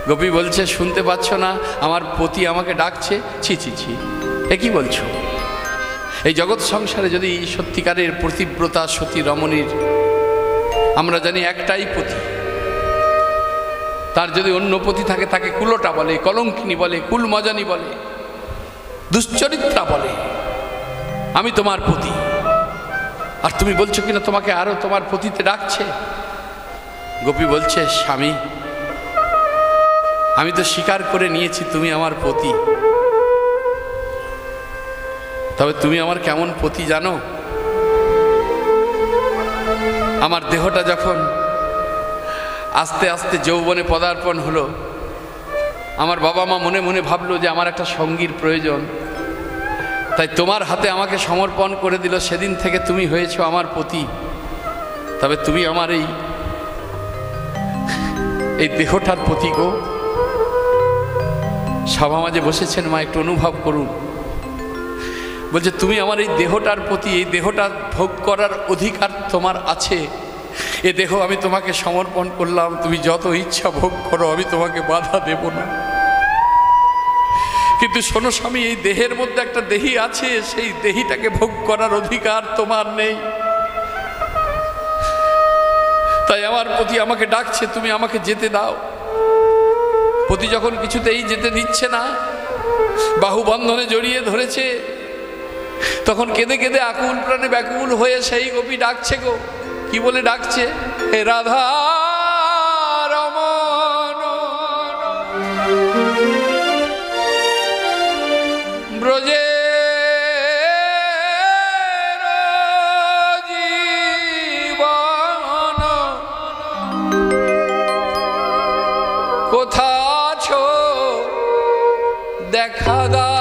গোপী বলছে, শুনতে পাচ্ছ না আমার পতি আমাকে ডাকছে? ছি ছি ছি, এ কি বলছো? এই জগৎ সংসারে যদি সত্যিকারের পতিব্রতা সতী রমণীর আমরা জানি একটাই পতি, তার যদি অন্য পতি থাকে তাকে কুলোটা বলে, কলঙ্কিনী বলে, কুলমজানি বলে, দুশ্চরিত্রা বলে। আমি তোমার পতি, আর তুমি বলছো কিনা তোমাকে আরো তোমার পতিতে ডাকছে। গোপী বলছে, স্বামী আমি তো স্বীকার করে নিয়েছি তুমি আমার পতি, তবে তুমি আমার কেমন পতি জানো? আমার দেহটা যখন আস্তে আস্তে যৌবনে পদার্পণ হলো, আমার বাবা মা মনে মনে ভাবলো যে আমার একটা সঙ্গীর প্রয়োজন, তাই তোমার হাতে আমাকে সমর্পণ করে দিল। সেদিন থেকে তুমি হয়েছো আমার পতি, তবে তুমি আমার এই দেহটার পতি গো। সভা মাঝে বসেছেন মা, একটু অনুভব করুন। বলছে, তুমি আমার এই দেহটার প্রতি, এই দেহটা ভোগ করার অধিকার তোমার আছে। এ দেহ আমি তোমাকে সমর্পণ করলাম, তুমি যত ইচ্ছা ভোগ করো, আমি তোমাকে বাধা দেব না। কিন্তু শোনো স্বামী, এই দেহের মধ্যে একটা দেহি আছে, সেই দেহিটাকে ভোগ করার অধিকার তোমার নেই। তাই আমার পতি আমাকে ডাকছে, তুমি আমাকে যেতে দাও। পতি যখন কিছুতেই যেতে দিচ্ছে না, বাহু বন্ধনে জড়িয়ে ধরেছে, তখন কেঁদে কেঁদে আকুল প্রাণে ব্যাকুল হয়ে সেই গোপী ডাকছে গো। কি বলে ডাকছে? হে রাধা রমণ ব্রজে জীবন কোথা আছো দেখা দাও।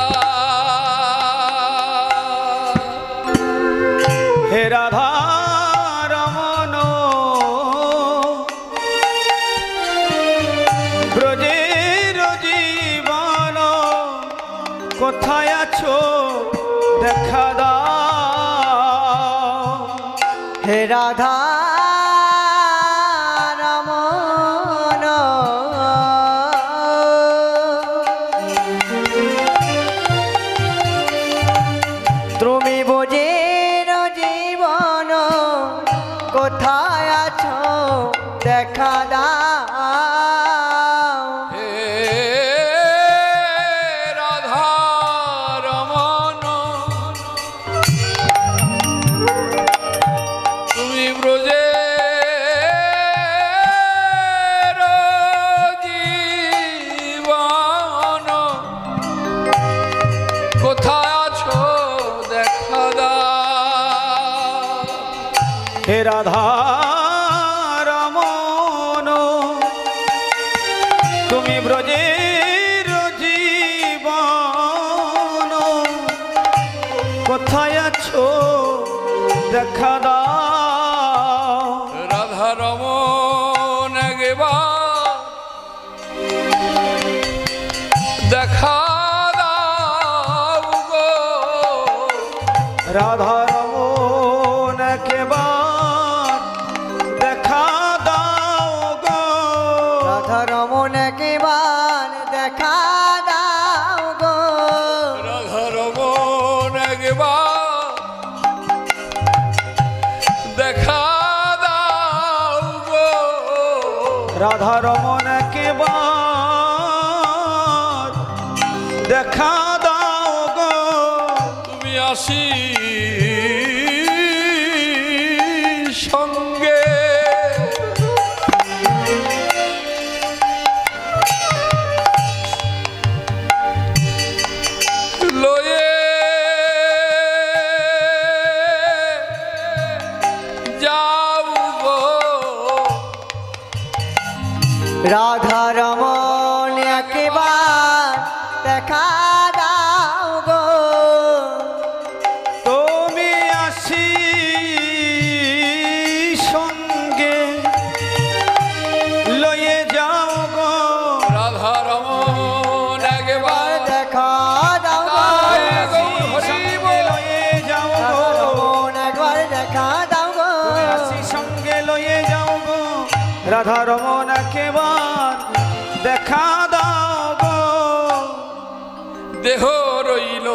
হে রাধা রমণ ব্রজের জীবন কোথায় আছো দেখা দাও। হে রাধা রমণ তুমি বোঝের জীবন কোথায় আছো দেখা দাও। হে রাধা রমণ তুমি ব্রজের জীবন কোথায় আছো দেখা দাও। হে রাধা রমণ তুমি ব্রজের জীবন কোথায় আছো দেখা দাও। রাধা রমণ একবার দেখা দাও গো। রাধা রমণ একবার দেখা দাও গো। রাধা রমণ একবার দেখা দাও গো। রাধা রমণ একবার দেখা দাও গো। রাধা রমণ একবার দেখা দাও গো। তুমি আসি সঙ্গে লয়ে যাও গো। রাধা রমণ একবার দেখা দাও গো। তুমি আসি সঙ্গে লয়ে যাও গো। রাধা রমণ একবার দেখা দাও গো। সঙ্গে লয়ে যাও রাধা গো। রমণ একবার দেখা দাও গো। আসি সঙ্গে লয়ে যাও গো। রাধা রমণ একবার দেখা দাও গো। দেহ রইল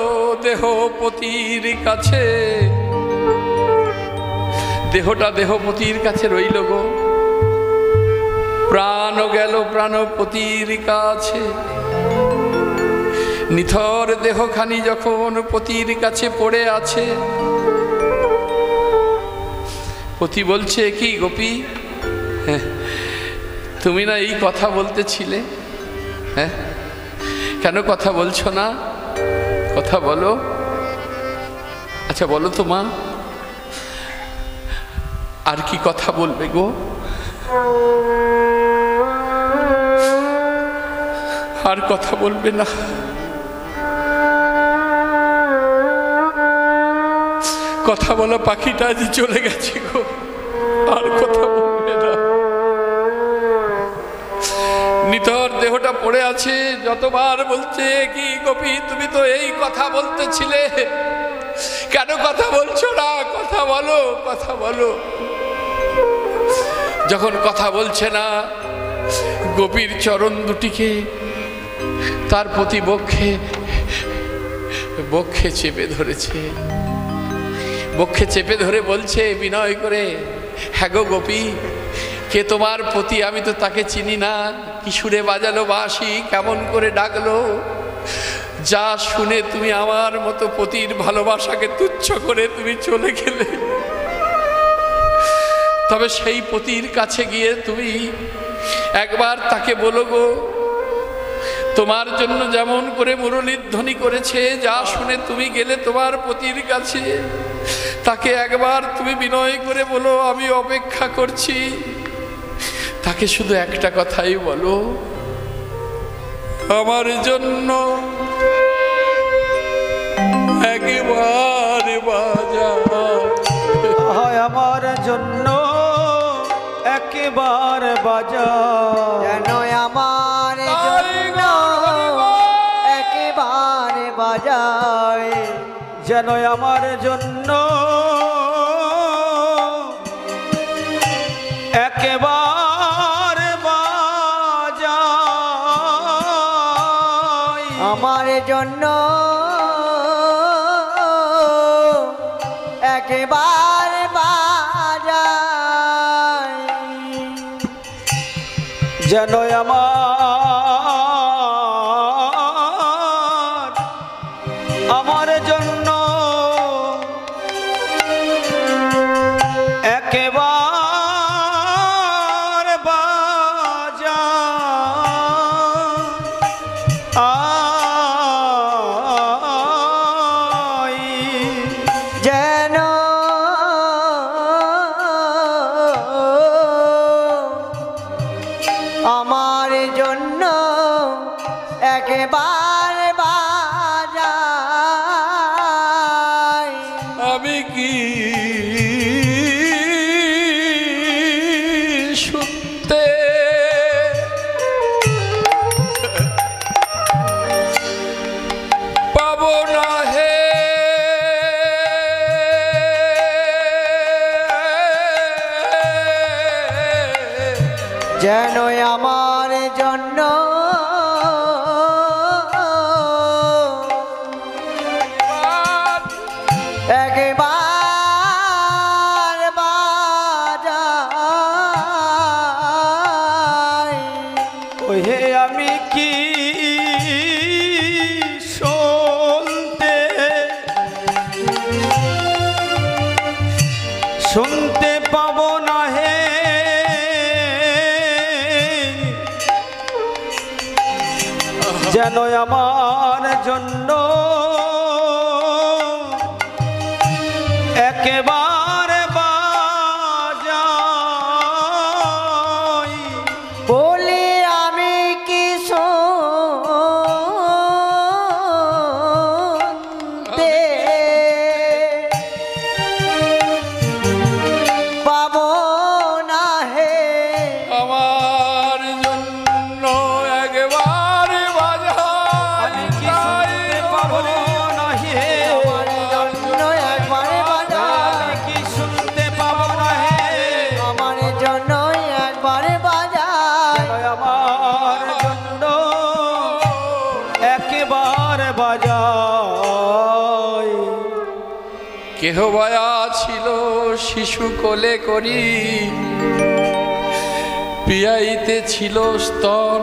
দেহপতির কাছে, দেহটা দেহপতির কাছে রইল গো, প্রাণ গেল প্রাণপতির কাছে। নিথর দেহখানি যখন পতির কাছে পড়ে আছে, পতি বলছে, কি গোপী, তুমি না এই কথা বলতেছিলে, হ্যাঁ কেন কথা বলছো না? কথা বলো। আচ্ছা বলো তো মা, আর কি কথা বলবে গো? আর কথা বলবে না? কথা বলা পাখিটা আজ চলে গেছে গো, আর কথা বলবে না। নিথর দেহটা পড়ে আছে, যতবার বলছে, কি গোপী তুমি তো এই কথা বলতেছিলে, কেন কথা বলছো না? কথা বলো, কথা বলো। যখন কথা বলছে না, গোপীর চরণ দুটিকে তার প্রতি বক্ষে বক্ষে চেপে ধরেছে, বক্ষে চেপে ধরে বলছে বিনয় করে, হ্যাঁ গো গোপী, কে তোমার পতি? আমি তো তাকে চিনি না। কি সুরে বাজালো বাঁশি, কেমন করে ডাকলো, যা শুনে তুমি আমার মতো পতির ভালোবাসাকে তুচ্ছ করে তুমি চলে গেলে। তবে সেই পতির কাছে গিয়ে তুমি একবার তাকে বলো গো, তোমার জন্য যেমন করে মুরলীর ধ্বনি করেছে, যা শুনে তুমি গেলে তোমার পতির কাছে, তাকে একবার তুমি বিনয় করে বলো, আমি অপেক্ষা করছি। তাকে শুধু একটা কথাই বলো, আমার জন্য একবার বাজা, আমার জন্য একবার বাজা, যেন আমার জন্য একেবারে বাজায়, যেন আমার জন্য একবার বাজা, আমার জন্য একেবারে বাজায়, যেন আমার জন্য একবার বাজা, যেন আমার জন্য একেবারে বাজায়। আমি কি শুনতে পাবো না হে, যেন আমার জন্য একবার বাজায়। ওহে আমি কি শুনতে পাবো না হে, যেন আমার জন্য একেবারে বাজাই, বলি আমি কি শুনতে পাবো না হে, আমার জন্য একবার বাজায়। আমি কি শুনতে পাবো না হে, আমার জন্য একবারে বাজায়। আমি যায়। কেহ বয়া ছিল শিশু কোলে করি, পিয়াইতে ছিল স্তন।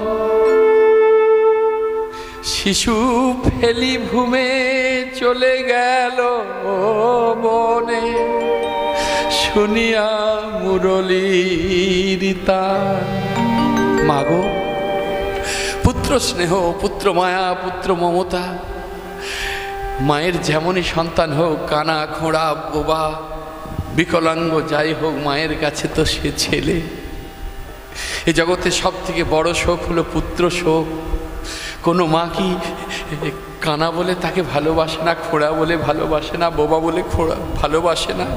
শিশু ফেলি ভূমে চলে গেল বনে, শুনিয়া মুরলীর তান। মাগো, পুত্র স্নেহ, পুত্র মায়া, পুত্র মমতা, মায়ের যেমনই সন্তান হোক, কানা খোঁড়া বোবা বিকলাঙ্গ যাই হোক, মায়ের কাছে তো সে ছেলে। এ জগতে সব থেকে বড় শোক হলো পুত্র শোক। কোনো মা কি কানা বলে তাকে ভালোবাসে না, খোঁড়া বলে ভালোবাসে না, বোবা বলে ভালোবাসে না?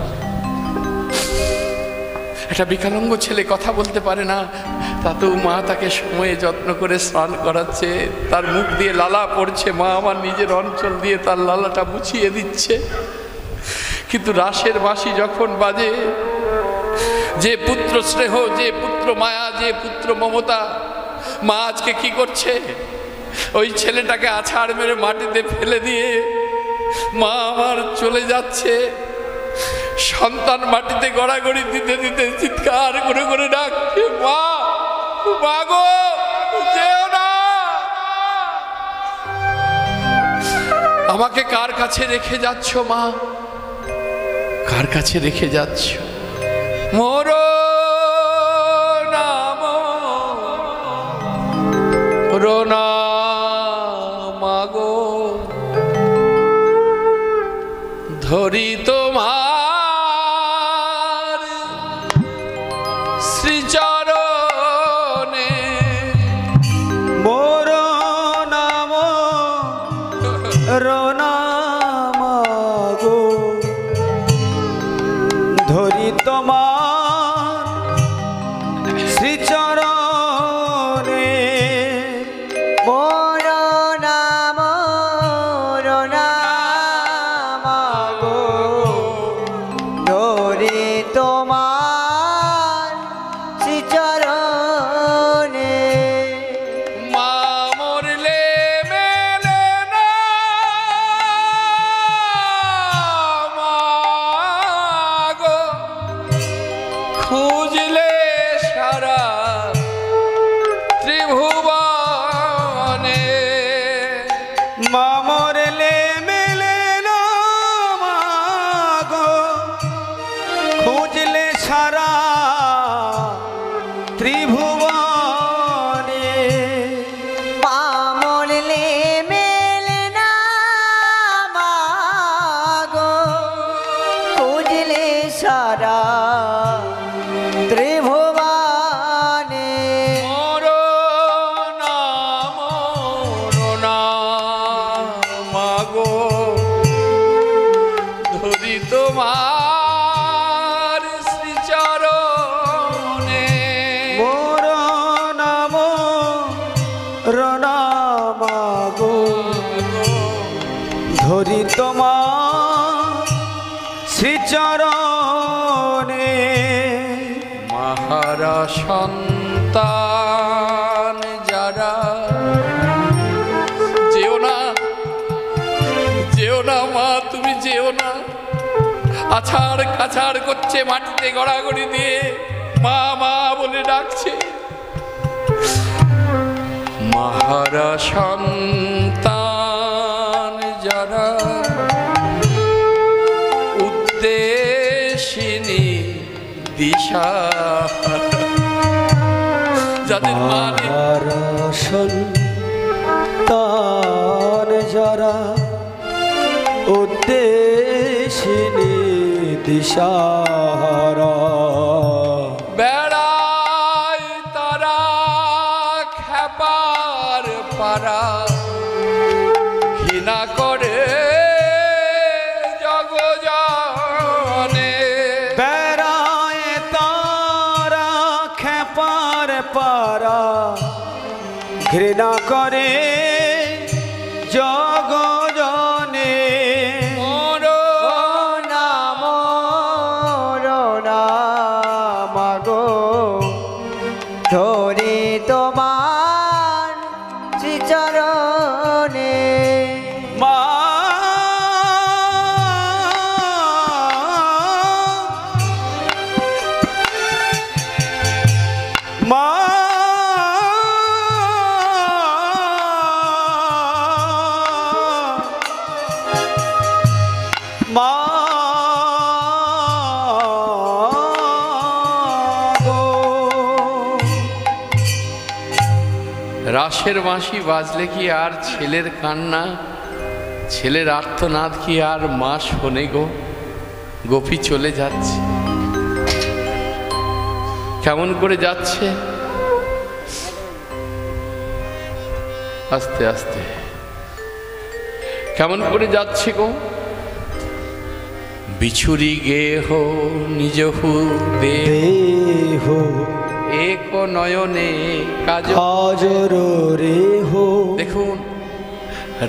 একটা বিকলাঙ্গ ছেলে কথা বলতে পারে না, তাতেও মা তাকে সময়ে যত্ন করে স্নান করাচ্ছে, তার মুখ দিয়ে লালা পড়ছে, মা আমার নিজের অঞ্চল দিয়ে তার লালাটা মুছিয়ে দিচ্ছে। কিন্তু রাসের বাঁশি যখন বাজে, যে পুত্র স্নেহ, যে পুত্র মায়া, যে পুত্র মমতা, মা আজকে কি করছে? ওই ছেলেটাকে আছাড় মেরে মাটিতে ফেলে দিয়ে মা আমার চলে যাচ্ছে। সন্তান মাটিতে গড়াগড়ি দিতে দিতে চিৎকার করে করে ডাকছে, মা, মা গো, যেও না। আমাকে কার কাছে রেখে যাচ্ছ মা? কার কাছে রেখে যাচ্ছ? মোর নাম রোনা মাগো, ধরি তোমার শ্রীচরণে। মোর নাম রোনা মাগো, ধরি তোমার শ্রীচরণে। মোর নাম রোনা মাগো, ধরি তোমার শ্রীচরণে। মা মরলে মেলে না মাগো, খুঁজলে সারা ত্রিভুবনে। মা মরলে মেলে না মাগো, খুঁজলে সারা ত্রিভুবনে। মা মরলে মেলে না মাগো, খুঁজলে সারা ত্রিভুবনে। মোর নাম রোনা মাগো, ধরি তোমার শ্রীচরণে। মোর নাম রোনা মাগো, ধরি তোমার শ্রীচরণে। মাহারা সন্তান যারা, যেও না, যেও না মা, তুমি যেও না। আছাড় কাছাড় করছে, মাটিতে গড়াগড়ি দিয়ে মা মা বলে ডাকছে। মাহারা সন্তান যারা, উদ্দেশিনী দিশা, যাদের মা নেই, সন্তান যারা, উদ্দেশিনী দিশাহারা। বেড়ায় তারা খেপার পারা, ঘৃণা করে জগজনে। বেড়ায় তারা খেপার পারা, ঘৃণা করে জগজনে। মোর নাম রোনা মাগো, ধরি তোমার শ্রীচরণে। মা রাসের বাঁশি বাজলে কি আর ছেলের কান্না, ছেলের আর্তনাদ কি আর মা শোনে গো? গোপী চলে যাচ্ছে, কেমন করে যাচ্ছে? আস্তে আস্তে কেমন করে যাচ্ছে গো? বিছুরি গেহ নিজহু দেহ এক নয়নে কাজল। কাজর রেহ। দেখুন,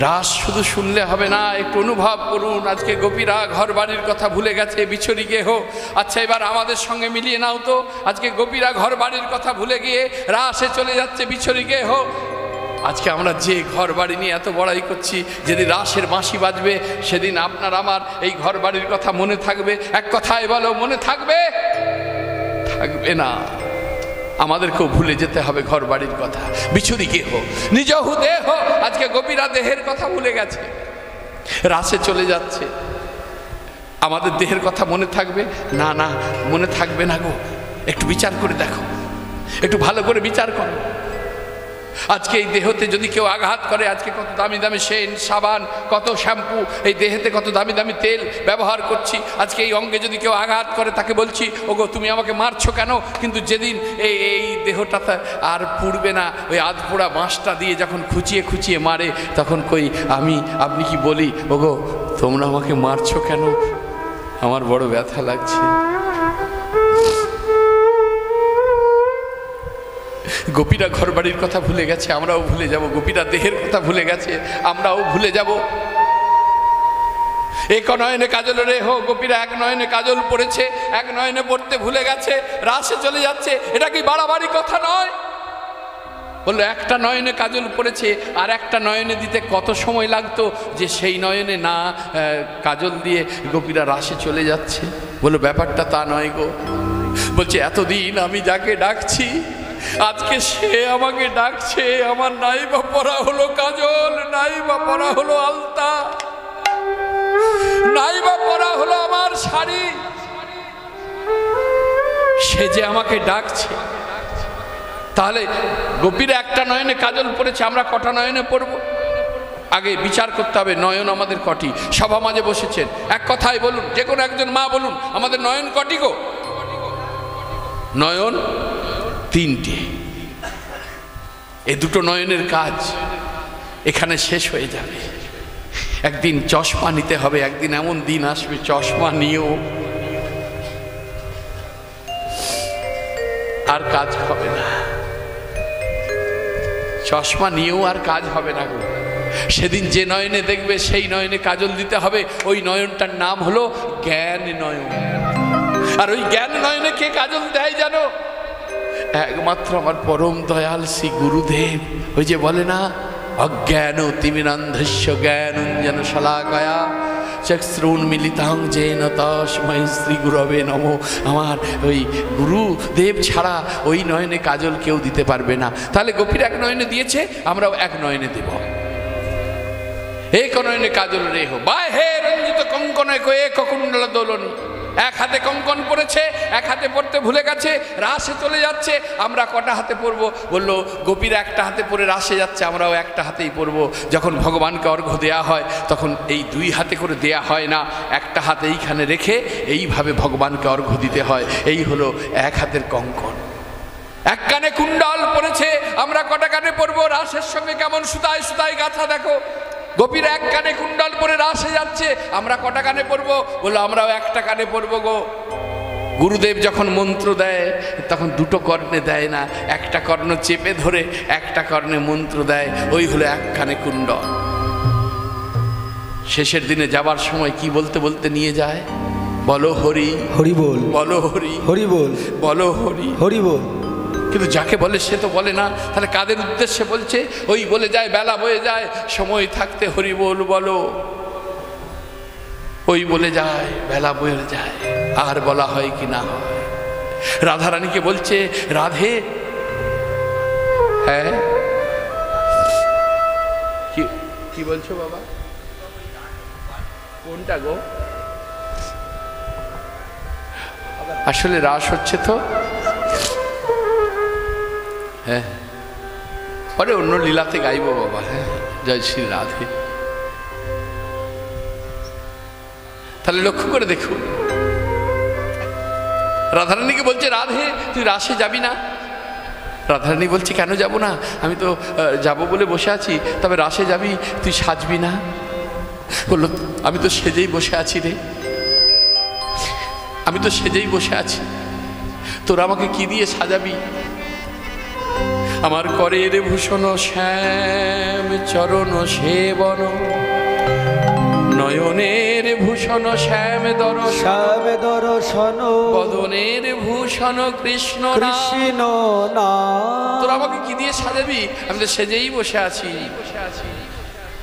রাস শুধু শুনলে হবে না, একটু অনুভব করুন। আজকে গোপীরা ঘর বাড়ির কথা ভুলে গেছে, বিছুরি গেহ। আচ্ছা, এবার আমাদের সঙ্গে মিলিয়ে নাও তো, আজকে গোপীরা ঘর বাড়ির কথা ভুলে গিয়ে রাসে চলে যাচ্ছে বিছুরি গেহ। আজকে আমরা যে ঘর বাড়ি নিয়ে এত বড়াই করছি, যেদিন রাসের বাঁশি বাজবে সেদিন আপনার আমার এই ঘর বাড়ির কথা মনে থাকবে? এক কথায় বলো, মনে থাকবে? থাকবে না। আমাদেরকেও ভুলে যেতে হবে ঘর বাড়ির কথা। বিছুরি গেহ নিজহু দেহ। আজকে গোপীরা দেহের কথা ভুলে গেছে, রাসে চলে যাচ্ছে। আমাদের দেহের কথা মনে থাকবে? না না, মনে থাকবে না গো। একটু বিচার করে দেখো, একটু ভালো করে বিচার করো। আজকে এই দেহতে যদি কেউ আঘাত করে, আজকে কত দামি দামি সেন্ট, সাবান, কত শ্যাম্পু, এই দেহেতে কত দামি দামি তেল ব্যবহার করছি। আজকে এই অঙ্গে যদি কেউ আঘাত করে, তাকে বলছি, ওগো তুমি আমাকে মারছো কেন? কিন্তু যেদিন এই দেহটা আর পুড়বে না, ওই আধপোড়া বাঁশটা দিয়ে যখন খুঁচিয়ে খুঁচিয়ে মারে, তখন কই আপনি কি বলি, ওগো তোমরা আমাকে মারছো কেন? আমার বড় ব্যথা লাগছে। গোপীরা ঘর বাড়ির কথা ভুলে গেছে, আমরাও ভুলে যাব। গোপীরা দেহের কথা ভুলে গেছে, আমরাও ভুলে যাব। এক নয়নে কাজল রেহ। গোপীরা এক নয়নে কাজল পড়েছে, এক নয়নে পড়তে ভুলে গেছে, রাসে চলে যাচ্ছে। এটা কি বাড়াবাড়ি কথা নয়? বললো একটা নয়নে কাজল পড়েছে, আর একটা নয়নে দিতে কত সময় লাগতো, যে সেই নয়নে না কাজল দিয়ে গোপীরা রাসে চলে যাচ্ছে। বললো ব্যাপারটা তা নয় গো। বলছে এতদিন আমি যাকে ডাকছি, আজকে সে আমাকে ডাকছে। আমার নাই বা পরা হলো কাজল, নাই বা পরা হলো আলতা, নাই বা পরা হলো আমার শাড়ি, সে যে আমাকে ডাকছে। তাহলে গোপীরা একটা নয়নে কাজল পড়েছে, আমরা কটা নয়নে পড়ব? আগে বিচার করতে হবে, নয়ন আমাদের কটি? সভা মাঝে বসেছেন, এক কথায় বলুন, যে কোনো একজন মা বলুন, আমাদের নয়ন কটি গো? নয়ন তিনটে। এই দুটো নয়নের কাজ এখানে শেষ হয়ে যাবে। একদিন চশমা নিতে হবে, একদিন এমন দিন আসবে চশমা নিয়েও আর কাজ হবে না। চশমা নিয়েও আর কাজ হবে না গো। সেদিন যে নয়নে দেখবে সেই নয়নে কাজল দিতে হবে। ওই নয়নটার নাম হলো জ্ঞান নয়ন। আর ওই জ্ঞান নয়নে কে কাজল দেয় জানো? একমাত্র আমার পরম দয়াল শ্রী গুরুদেব। ওই যে বলে না, অজ্ঞান তিমিরান্ধস্য জ্ঞানঞ্জন শলাকায়া চক্ষুরুন্মিলিতাং যেন তস্मै শ্রী গুরবে নমঃ। আমার ওই গুরুদেব ছাড়া ওই নয়নে কাজল কেউ দিতে পারবে না। তাহলে গোপীর এক নয়নে দিয়েছে, আমরাও এক নয়নে দেব। এক নয়নে কাজল রেহ বায় হে রঞ্জিত কঙ্কনে এক কুণ্ডল দোলনী। এক হাতে কঙ্কন পড়েছে, এক হাতে পড়তে ভুলে গেছে, রাসে চলে যাচ্ছে। আমরা কটা হাতে পড়বো? বললো গোপীরা একটা হাতে পরে রাসে যাচ্ছে, আমরাও একটা হাতেই পড়বো। যখন ভগবানকে অর্ঘ্য দেয়া হয়, তখন এই দুই হাতে করে দেয়া হয় না, একটা হাতে এইখানে রেখে এইভাবে ভগবানকে অর্ঘ্য দিতে হয়। এই হলো এক হাতের কঙ্কন। এক কানে কুণ্ডল পড়েছে, আমরা কটা কানে পড়বো? রাসের সঙ্গে কেমন সুতায় সুতায় গাঁথা দেখো। গোপীরা এক কানে কুণ্ডল পরে রাসে যাচ্ছে, আমরা কটা কানে পড়বো? বললো আমরাও একটা কানে পড়বো গো। গুরুদেব যখন মন্ত্র দেয়, তখন দুটো কর্ণে দেয় না, একটা কর্ণ চেপে ধরে একটা কর্ণে মন্ত্র দেয়। ওই হলো এক কানে কুণ্ডল। শেষের দিনে যাবার সময় কি বলতে বলতে নিয়ে যায়? বলো হরি হরি বল, বলো হরি হরি বল, বলো হরি হরি বল। কিন্তু যাকে বলে সে তো বলে না। তাহলে কাদের উদ্দেশ্যে বলছে? ওই বলে যায়, বেলা বয়ে যায়, সময় থাকতে হরি বল বলো। ওই বলে যায়, বেলা বয়ে যায়, আর বলা হয় কি না হয়। রাধারানীকে বলছে, রাধে, হ্যাঁ কি বলছো বাবা? কোনটা গো? আসলে রাস হচ্ছে তো, হ্যাঁ পরে অন্য লীলাতে গাইবো বাবা। হ্যাঁ, জয় শ্রী রাধে। তাহলে লক্ষ্য করে দেখুন, রাধারানীকে বলছে রাধে তুই রাসে যাবি না? রাধারানী বলছে কেন যাব না, আমি তো যাব বলে বসে আছি, তবে রাসে যাবি তুই সাজবি না? বললো আমি তো সেজেই বসে আছি রে, আমি তো সেজেই বসে আছি, তোরা আমাকে কি দিয়ে সাজাবি? আমার করের ভূষণ শ্যাম চরণ সেবন, নয়নের ভূষণ শ্যাম শ্যাম দর্শন, বদনের ভূষণ কৃষ্ণ কৃষ্ণ নাম। তোরা আমাকে কি দিয়ে সাজাবি? আমি তো সেজেই বসে আছি।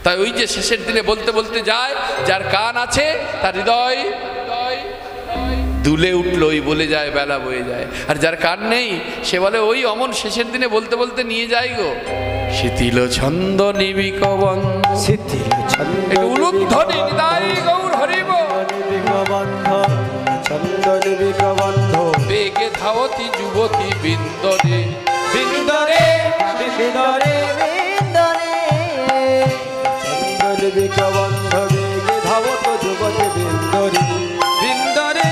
তাই ওই যে শেষের দিনে বলতে বলতে যায়, যার কান আছে তার হৃদয় দুলে উঠলই বলে যায় বেলা বয়ে যায়, আর যার কান নেই সে বলে ওই অমন শেষের দিনে বলতে বলতে নিয়ে যায় গো শিথিল ছন্দ নিবিক বন্ধ, শিথিল ছন্দ উলুধ্বনি নিতাই গৌর হরিব, নিবিক বন্ধ, ছন্দ নিবিক বন্ধ, বেগে ধাবতী যুবতী বিন্দরে বিন্দরে বিন্দরে বৃন্দরে ছন্দ নিবিক বন্ধ, বেগে ধাবত যুবতী বিন্দরে বিন্দরে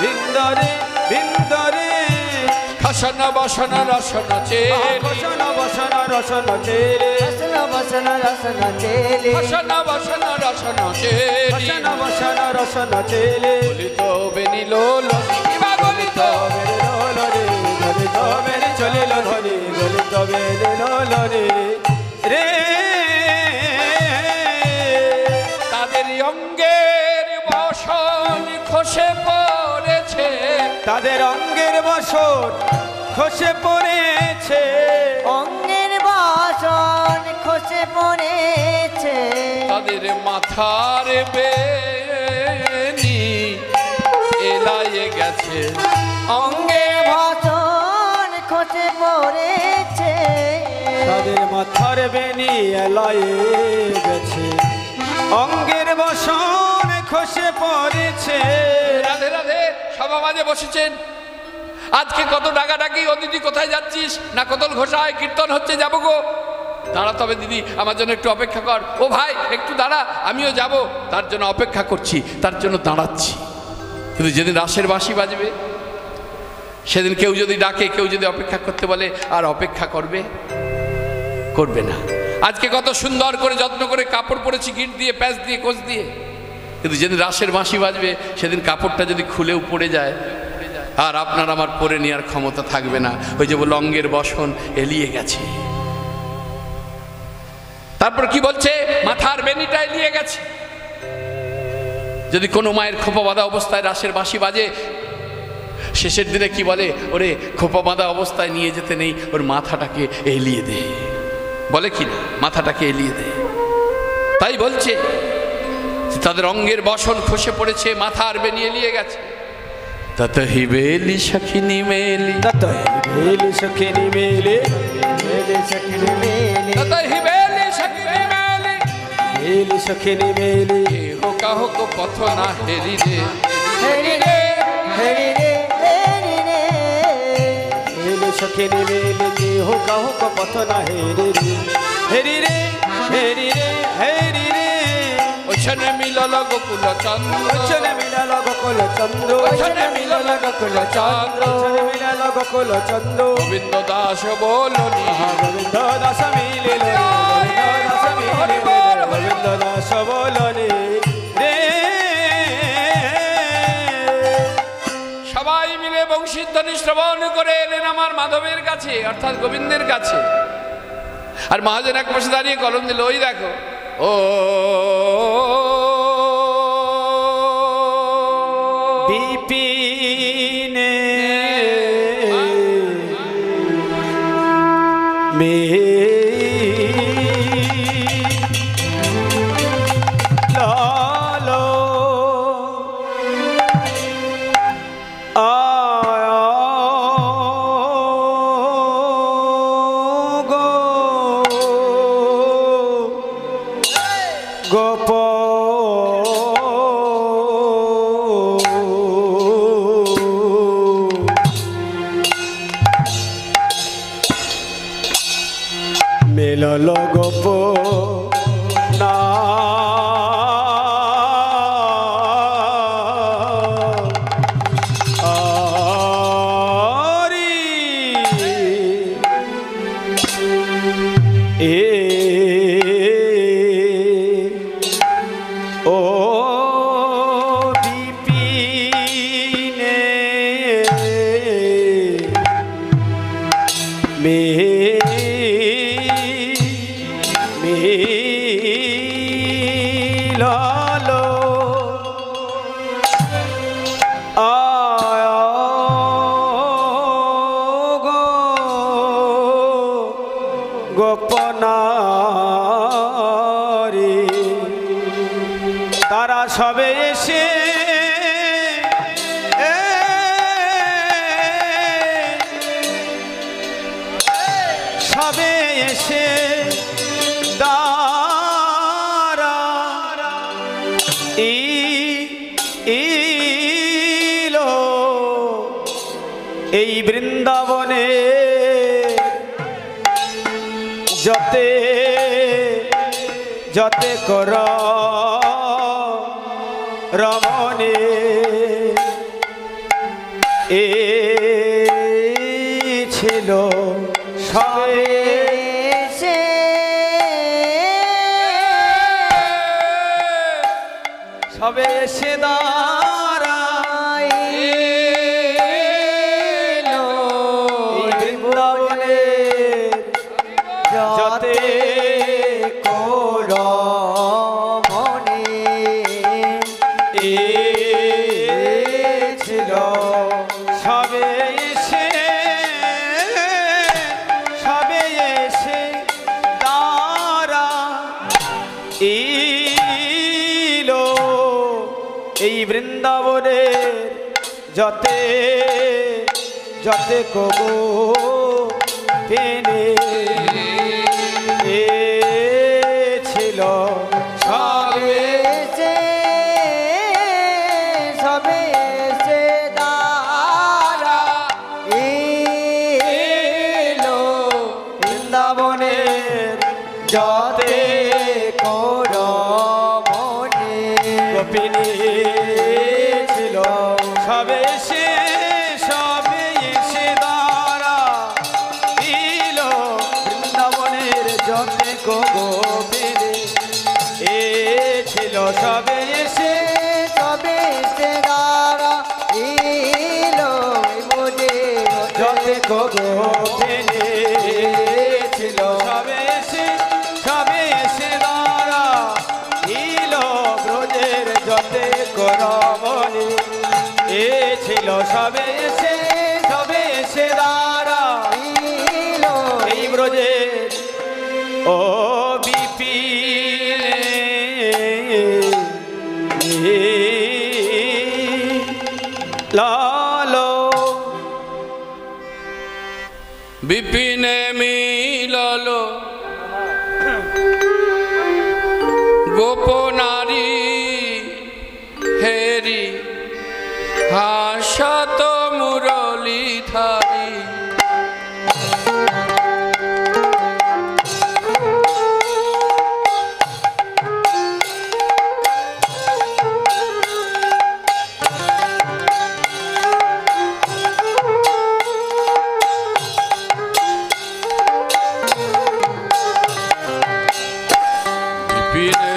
বিন্দরে বিন্দরে, খসন বসন রসন চেলি, বসন বসন রসন চেলে, রসন বসন রসন চেলে, খসন বসন রসন চেলি, বসন বসন রসন চেলে, বলিত বেনি লোল কিবা বলিত গলিত বেড়ে চলিল ধনি, গলিত বেড়ে ললরে রে। তাদের অঙ্গের বসন খসে পড়েছে, তাদের অঙ্গের বসন খসে পড়েছে, অঙ্গের বাসন খসে পড়েছে, তাদের মাথার বেনি এলায়ে গেছে, অঙ্গে ভাষণ খসে পড়েছে, তাদের মাথার বেনি এলায়ে গেছে, অঙ্গের বসন খসে পড়েছে। রাধে রাধে। সভা মাঝে বসেছেন, আজকে কত ডাকাডাকি, ও দিদি কোথায় যাচ্ছিস? না কতল ঘোষায় কীর্তন হচ্ছে, যাবো গো। দাঁড়া তবে দিদি, আমার জন্য একটু অপেক্ষা কর। ও ভাই একটু দাঁড়া, আমিও যাব, তার জন্য অপেক্ষা করছি, তার জন্য দাঁড়াচ্ছি। কিন্তু যেদিন রাসের বাঁশি বাজবে সেদিন কেউ যদি ডাকে, কেউ যদি অপেক্ষা করতে বলে, আর অপেক্ষা করবে? করবে না। আজকে কত সুন্দর করে যত্ন করে কাপড় পরেছি, গিট দিয়ে, প্যাচ দিয়ে, কোচ দিয়ে, কিন্তু যেদিন রাসের বাঁশি বাজবে সেদিন কাপড়টা যদি খুলেও পড়ে যায়, আর আপনার আমার পরে নেওয়ার ক্ষমতা থাকবে না। ওই যে বলল অঙ্গের বসন এলিয়ে গেছে। তারপর কি বলছে? মাথার বেনিটা এলিয়ে গেছে। যদি কোনো মায়ের খোপা বাঁধা অবস্থায় রাসের বাঁশি বাজে, শেষের দিনে কি বলে? ওরে খোপা বাঁধা অবস্থায় নিয়ে যেতে নেই, ওর মাথাটাকে এলিয়ে দে, বলে কি না? মাথাটাকে এলিয়ে দে। তাই বলছে তাদের অঙ্গের বসন খসে পড়েছে, মাথার বেনি এলিয়ে গেছে। ততহি বেলি সখিনী মেলি, বেলি সখিনী মেলে, বেলি সখিনী মেলে, ততহি বেলি সখিনী মেলি, বেলি সখিনী মেলে, কেহ কাহক পথ না হেরি রে, হেরি রে হেরি রে হেরি রে, বেলি সখিনী মেলে, কেহ কাহক পথ না হেরি রে, হেরি রে হেরি রে হেরি রে। ওছনে মিলল গোকুল চন্দ্র, ওছনে মিলল গোকুল চন্দ্র, ওছনে মিলল গোকুল চন্দ্র, ওছনে মিলল গোকুল চন্দ্র, গোবিন্দ দাস বলনি, গোবিন্দ দাস মিলিল, গোবিন্দ দাস মিলিল, গোবিন্দ দাস বলনি রে। সবাই মিলে বংশীধ্বনি শ্রবণ করে এলেন আমার মাধবের কাছে, অর্থাৎ গোবিন্দের কাছে। আর মহাজন এক পাশে দাঁড়িয়ে কলম দিল, ওই দেখো ও বিপিনে মে লালো গোপ মে মিলল গোপ না গোপনারি তারা সবে এসে সবে এসে দাঁড়া ইলো এই বৃন্দাবনে যতে যতে কর রমণে এ ছিল সবে সবে সে যতে কোর মনে এ ছিল সবে এসে দাঁড়া ইলো এই বৃন্দাবনের যতে যতে কবো পেনে ছিল সবে সবে দাঁড়া এলো বৃন্দাবনের যতে কর মনে গোপিনী ছিল সবে দাঁড়া এলো বৃন্দাবনের যতে গোপিনী এ ছিল সবে দাঁড়া এলো যতে গোপিনী ছিল সবে দাঁড়া এলো ব্রজের যতে করমণি এ ছিল সবে দাঁড়া এলো এই ব্রজের ও লালো বিপিনে মিলল গোপনারী হেরি হাসত মুরলীধারী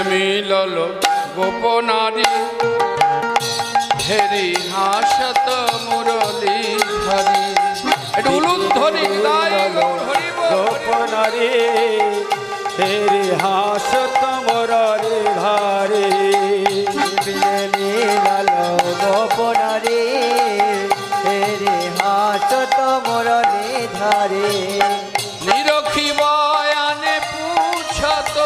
মিলল গোপনারী হেরি হাসত মুরলী ধরি একটু উলুধ্বনি গোপনারী হেরি হাসত মুরলী ধরি মিলল গোপনারী হেরি হাসত মুরলী ধরি নিরখি বয়ানে পুছত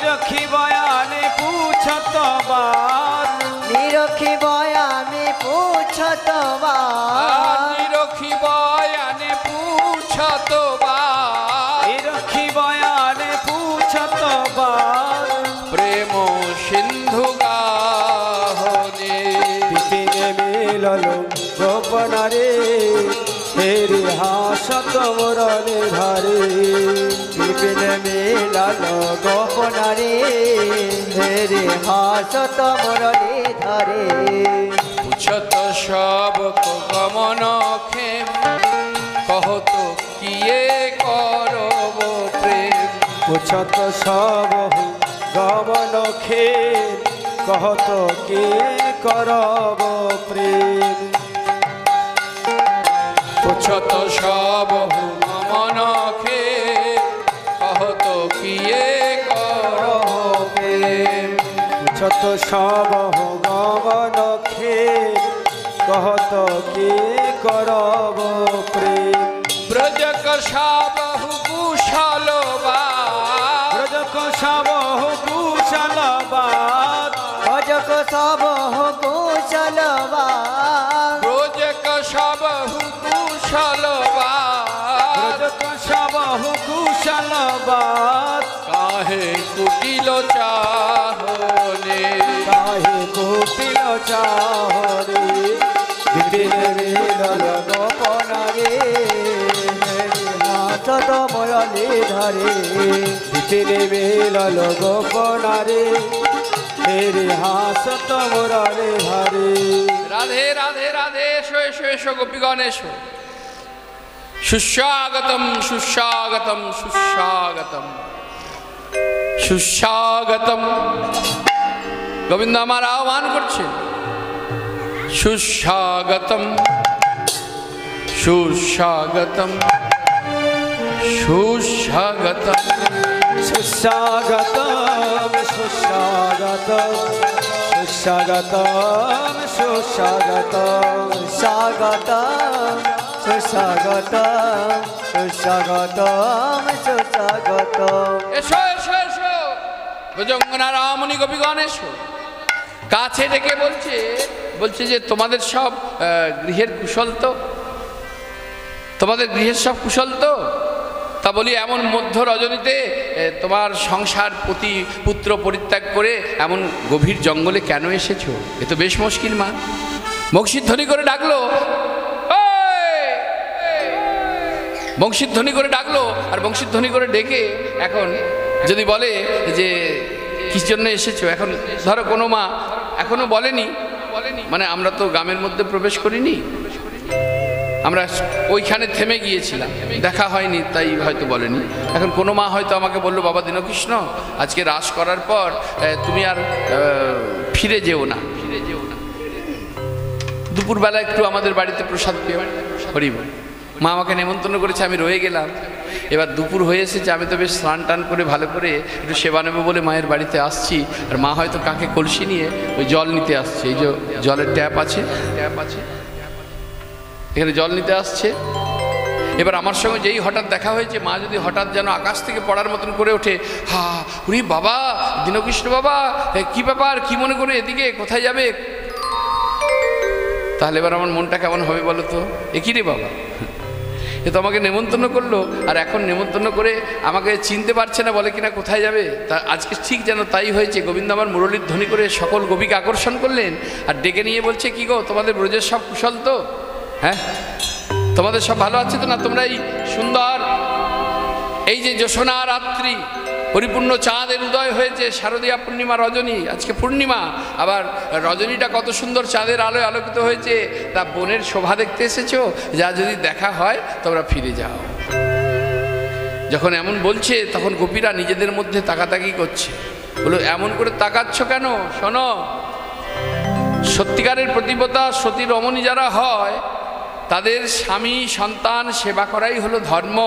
নিরখি বয়ানে পুছত নিরখি বয়ানে পুছত নিরখি বয়ানে পুছত নিরখি বয়ানে পুছত প্রেম সিন্ধু গাহনে বিপিনে মিলল গোপনারী হেরি হাসত মুরলী ধরি হাসত মুরলী ধরে পুছত সব গমন ক্ষেম কহত কিয়ে করব প্রেম পুছত সব গমন খেল কহত কে করব প্রেম পুছত সব গমন ক্ষেম কহত কিয়ে করব প্রেম পুছত সব গমন খেল কহত কে করব প্রেম ব্রজক সাবহু কুশলবাদ ব্রজক সব কুশলবাদ ভজক সব কুশলবাদ ব্রজক সাবহু কুশলবাদ ব্রজক সব কুশলবাদ কাহে কুটিল চাহনে কাহে কুটিল চাহরে বিপিনে মিলল গোপনারে হাসত মুরলী ধরে বিপিনে মিলল গোপনারে মেরে হাসত মুরারে ধারে রাধে রাধে রাধে এসো এসো এসো গোপীগণ এসো সুস্বাগতম সুস্বাগতম সুস্বাগতম সুস্বাগতম গোবিন্দ আমার আহ্বান করছে সুস্বাগতম সুস্বাগতম সুস্বাগতম সুস্বাগতম সুস্বাগতম সুস্বাগতম সুস্বাগতম স্বাগতম সুস্বাগতম সুস্বাগতম সুস্বাগতম এসো এসো এসো ভুজঙ্গনা রামণি গোপীগণ এসো কাছে ডেকে বলছে বলছে যে তোমাদের সব গৃহের কুশল তো তোমাদের গৃহের সব কুশল তো তা বলি এমন মধ্য রজনীতে তোমার সংসার পতি পুত্র পরিত্যাগ করে এমন গভীর জঙ্গলে কেন এসেছো এ তো বেশ মুশকিল মা বংশীধ্বনি করে ডাকলো বংশীধ্বনি করে ডাকলো আর বংশীধ্বনি করে ডেকে এখন যদি বলে যে কিস জন্য এসেছো এখন ধরো কোনো মা এখনো বলেনি মানে আমরা তো গ্রামের মধ্যে প্রবেশ করিনি আমরা ওইখানে থেমে গিয়েছিলাম দেখা হয়নি তাই হয়তো বলেনি এখন কোনো মা হয়তো আমাকে বললো বাবা দীনকৃষ্ণ আজকে রাস করার পর তুমি আর ফিরে যেও না দুপুরবেলা একটু আমাদের বাড়িতে প্রসাদ পেও হরিব মা আমাকে নেমন্তন্ন করেছে আমি রয়ে গেলাম এবার দুপুর হয়ে এসেছে আমি তো বেশ স্নান টান করে ভালো করে একটু সেবা নেবো বলে মায়ের বাড়িতে আসছি আর মা হয়তো কাকে কলসি নিয়ে ওই জল নিতে আসছে এই যে জলের ট্যাপ আছে এখানে জল নিতে আসছে এবার আমার সঙ্গে যেই হঠাৎ দেখা হয়েছে মা যদি হঠাৎ যেন আকাশ থেকে পড়ার মতন করে ওঠে হা উনি বাবা দীনকৃষ্ণ বাবা কি ব্যাপার কি মনে করে এদিকে কোথায় যাবে তাহলে এবার আমার মনটা কেমন হবে বলো তো এ কি রে বাবা এ তো আমাকে নেমন্তন্ন করলো আর এখন নেমন্তন্ন করে আমাকে চিনতে পারছে না বলে কিনা কোথায় যাবে তা আজকে ঠিক যেন তাই হয়েছে গোবিন্দ আমার মুরলীর ধ্বনি করে সকল গোপীকে আকর্ষণ করলেন আর ডেকে নিয়ে বলছে কি গো তোমাদের ব্রজের সব কুশল তো হ্যাঁ তোমাদের সব ভালো আছে তো না তোমরা এই সুন্দর এই যে জ্যোৎস্না রাত্রি পরিপূর্ণ চাঁদের উদয় হয়েছে শারদীয়া পূর্ণিমা রজনী আজকে পূর্ণিমা আবার রজনীটা কত সুন্দর চাঁদের আলোয় আলোকিত হয়েছে তা বনের শোভা দেখতে এসেছো যা যদি দেখা হয় তোমরা ফিরে যাও যখন এমন বলছে তখন গোপীরা নিজেদের মধ্যে তাকাতাকি করছে বলো এমন করে তাকাচ্ছ কেন শোনো সত্যিকারের প্রতিপতা সতী রমণী যারা হয় তাদের স্বামী সন্তান সেবা করাই হলো ধর্ম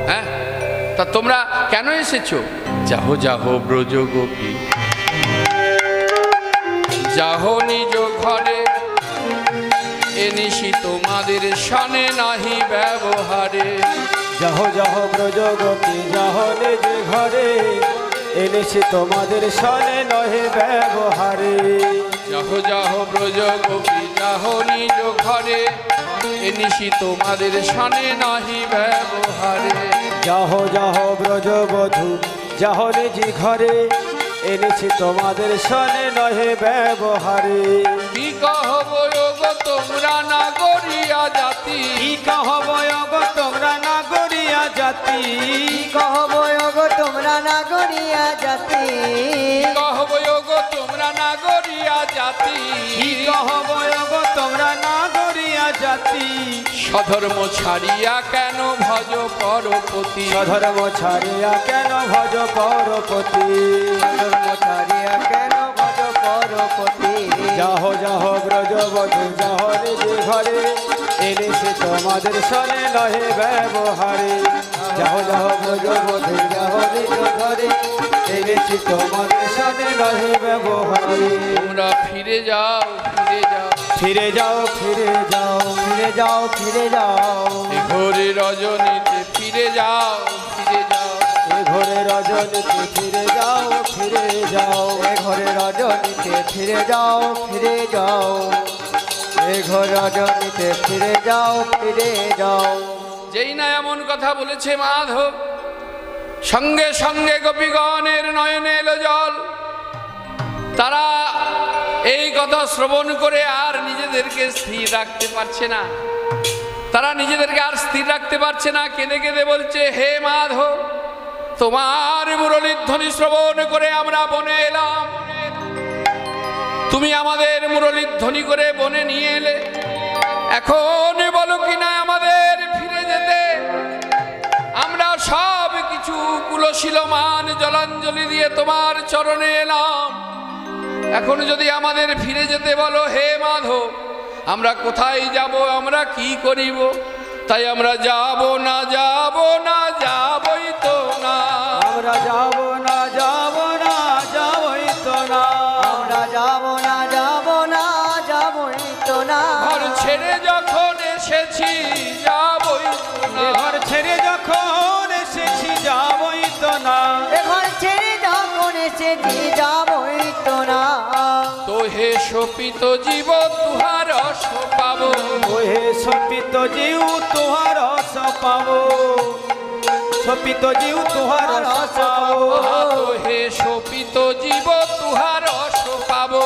হ্যাঁ তা তোমরা কেন এসেছো যাহো যাহো ব্রজ গোপী যাহো নিজ ঘরে এনিশি তোমাদের সনে নাহি ব্যবহারে যাহো যাহো ব্রজ গোপী যাহো নিজ ঘরে এনেছি তোমাদের সনে নহে ব্যবহারে যাহো যাহো ব্রজ গোপী যাহো নিজ ঘরে এনিশি তোমাদের সনে নাহি ব্যবহারে যাহো যাহো ব্রজ বধূ যাহো নিজ ঘরে এনেছি তোমাদের সনে নহে ব্যবহারে কি কহব গো তোমরা নাগরিয়া জাতি কি কহব গো তোমরা নাগরিয়া জাতি কহব গো তোমরা নাগরিয়া জাতি কহব গো তোমরা নাগরিয়া জাতি, কি কহব গো তোমরা নাগরিয়া জাতি, স্বধর্ম ছাড়িয়া কেন ভজ পরপতি, স্বধর্ম ছাড়িয়া কেন ভজ পরপতি, ধর্ম ছাড়িয়া কেন ভজ পরপতি, যাহো যাহো ব্রজবধূ যাহো নিজ ঘরে, এনেছে তোমাদের সনে নহে ব্যবহারে, যাহো যাহো ব্রজবধূ যাহো নিজ ঘরে, এনেছে তোমাদের সনে নহে ব্যবহারে। তোমরা ফিরে যাও ফিরে যাও, ফিরে যাও ফিরে যাও, ফিরে যাও ফিরে যাও, এ ঘোরে রজনীতে ফিরে যাও ফিরে যাও, এ ঘরে রজনীতে ফিরে যাও ফিরে যাও, এ ঘরে রজনীতে ফিরে যাও ফিরে যাও, এ ঘরে রজনীতে ফিরে যাও ফিরে যাও। যেই না এমন কথা বলেছে মাধব, সঙ্গে সঙ্গে গোপীগণের নয়নে এলো জল। তারা এই কথা শ্রবণ করে আর নিজেদেরকে স্থির রাখতে পারছে না, তারা নিজেদেরকে আর স্থির রাখতে পারছে না, কেঁদে কেঁদে বলছে, হে মাধব, তোমার মুরলীর ধ্বনি শ্রবণ করে আমরা বনে এলাম, তুমি আমাদের মুরলীর ধ্বনি করে বনে নিয়ে এলে, এখন বলো কিনা আমাদের ফিরে যেতে। আমরা সব কিছু কুলশীলমান জলাঞ্জলি দিয়ে তোমার চরণে এলাম, এখন যদি আমাদের ফিরে যেতে বলো হে মাধব, আমরা কোথায় যাব, আমরা কি করিব? তাই আমরা যাব না যাব না যাবই তো না, আমরা যাব না যাব না যাবই তো না, আমরা যাব না যাব না যাবই তো না, ঘর ছেড়ে যখন এসেছি যাবই তো এ না, ঘর ছেড়ে যখন এসেছি যাবই তো না, এ ঘর ছেড়ে যখন এসেছি যাবই তো না, তো হে শোপিত জীব তুহার রস পাবো, ওহে সপিত জিউ তুহার রস পাবো, সপিত জিউ তুহার রস পাবো, তো হে শোপিত জীব তুহার রস পাবো,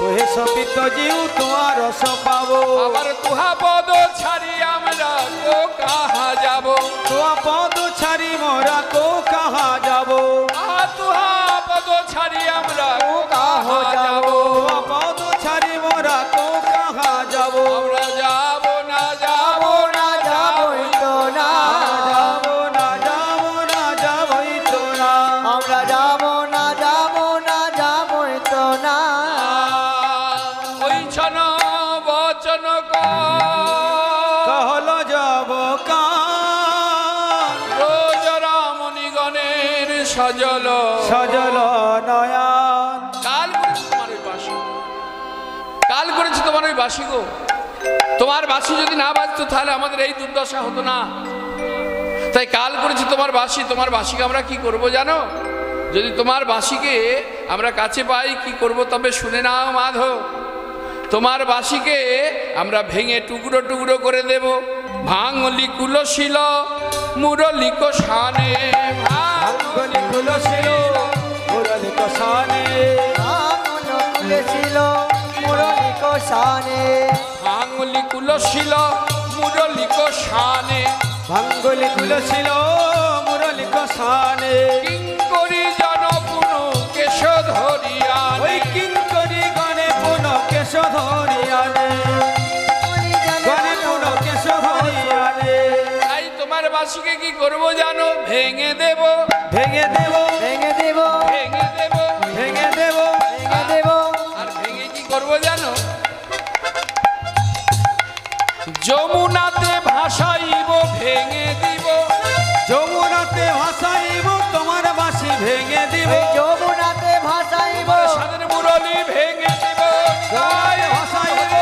ওহে সপিত জিউ তুহার রস পাবো, আবার তুহা পদ ছাড়ি আমরা কো কাহা যাব, তোয়া পদ ছাড়ি মোরা কো কাহা যাব, তুহা পদ ছাড়ি আমরা কো কাহা কাহা যাব, তোয়া পদ ছাড়ি মোরা কো কাহা যাব, আমরা যাব না যাব না যাবই তো না, যাব না যাব না যাবই তো না, আমরা যাব না যাব না যাবই তো না, ওই ছন বচন कहल जब कान রোজ রামনিগণের সজল सजल नयन কাল করেছে তোমার ওই বাসি, কাল করেছে তোমার ওই বাসি গো, তোমার বাসি যদি না বাজতো তাহলে আমাদের এই দুর্দশা হতো না, তাই কাল করেছে তোমার বাসি। তোমার বাসিকে আমরা কি করব জানো? যদি তোমার বাসিকে আমরা কাছে পাই কি করব তবে শুনে নাও মাধব, তোমার বাসিকে আমরা ভেঙে টুকরো টুকরো করে দেব, ভাঙলি কুলশীল মুরলি কোষানে, गली कुलशिल मुरली कसाने আঙুল খুলেছিল মুরলী কোষানে, ভাঙলি কুলশীল মুরলি কোষানে, भंगुली कुलशिल मुरली कसाने কিঙ্করি জনপুন কেশ ধরিয়ানে, ওই কিঙ্করি গনে পুন কেশ ধরিয়ানে গনে পুন কেশ ধরিয়ানে তাই তোমার বাসিকে কি করব জানো? ভেঙে দেব ভেঙে দেব ভেঙে দেব ভেঙে দেব, ভেঙে দেব ভেঙে দেব, আর ভেঙে কি করব জানো? যমুনাতে ভাসাইব ভেঙে দিব, যমুনাতে ভাসাইব তোমার বাঁশি ভেঙে দিব এই যমুনাতে ভাসাইব, সাদের মুরলি ভেঙে দিব, গায়ে ভাসাইব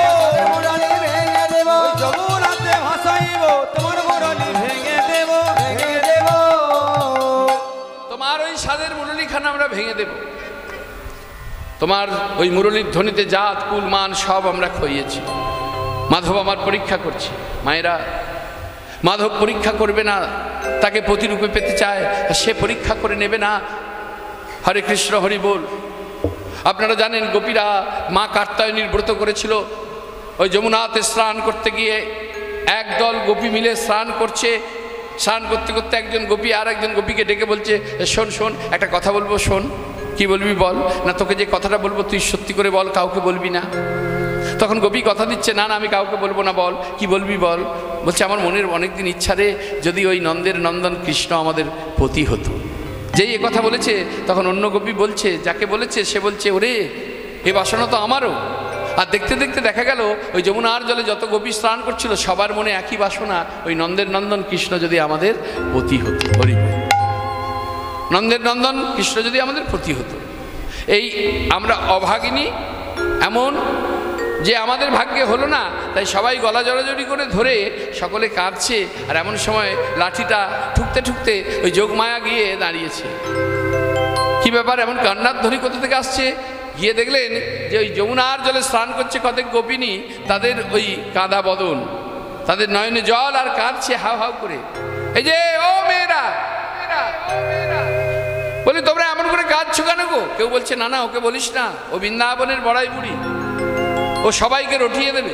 মুরলী ভেঙে দেব, যমুনাতে ভাসাইব তোমার মুরলি ভেঙে দেব ভেঙে দেব, তোমার ওই সাদের মুরলিখানা আমরা ভেঙে দেব, তোমার ওই মুরলির ধ্বনিতে জাত কুল মান সব আমরা খইয়েছি। মাধব আমার পরীক্ষা করছে, মায়েরা মাধব পরীক্ষা করবে না, তাকে প্রতিরূপে পেতে চায়, সে পরীক্ষা করে নেবে না। হরে কৃষ্ণ হরি বল। আপনারা জানেন গোপীরা মা কাত্যায়নীর ব্রত করেছিল, ওই যমুনাতে স্নান করতে গিয়ে একদল গোপী মিলে স্নান করছে, স্নান করতে করতে একজন গোপী আর একজন গোপীকে ডেকে বলছে, শোন শোন একটা কথা বলবো শোন। কি বলবি বল, না তোকে যে কথাটা বলবো তুই সত্যি করে বল, কাউকে বলবি না। তখন গোপী কথা দিচ্ছে, না না আমি কাউকে বলবো না, বল কি বলবি বল। বলছে আমার মনের অনেকদিন ইচ্ছা রে, যদি ওই নন্দের নন্দন কৃষ্ণ আমাদের পতি হতো। যেই এ কথা বলেছে তখন অন্য গোপী বলছে, যাকে বলেছে সে বলছে, ওরে এ বাসনা তো আমারও। আর দেখতে দেখতে দেখা গেল ওই যমুনার জলে যত গোপী স্নান করছিল সবার মনে একই বাসনা, ওই নন্দের নন্দন কৃষ্ণ যদি আমাদের পতি হতো। হরি বল, নন্দের নন্দন কৃষ্ণ যদি আমাদের পতি হতো। এই আমরা অভাগিনী, এমন যে আমাদের ভাগ্যে হলো না, তাই সবাই গলা জড়াজড়ি করে ধরে সকলে কাঁদছে। আর এমন সময় লাঠিটা ঠুকতে ঠুকতে ওই যোগমায়া গিয়ে দাঁড়িয়েছে। কি ব্যাপার, এমন কান্নার ধ্বনি কোথা থেকে আসছে? গিয়ে দেখলেন যে ওই যমুনার জলে স্নান করছে কতক গোপিনী, তাদের ওই কাঁদা বদন, তাদের নয়নে জল, আর কাঁদছে হাউ হাউ করে। এই যে ও মেয়েরা, বলি তোমরা এমন করে কাঁদছো কেন গো? কেউ বলছে না না ওকে বলিস না, ও বৃন্দাবনের বড়াই বুড়ি, ও সবাইকে রটিয়ে দেবে।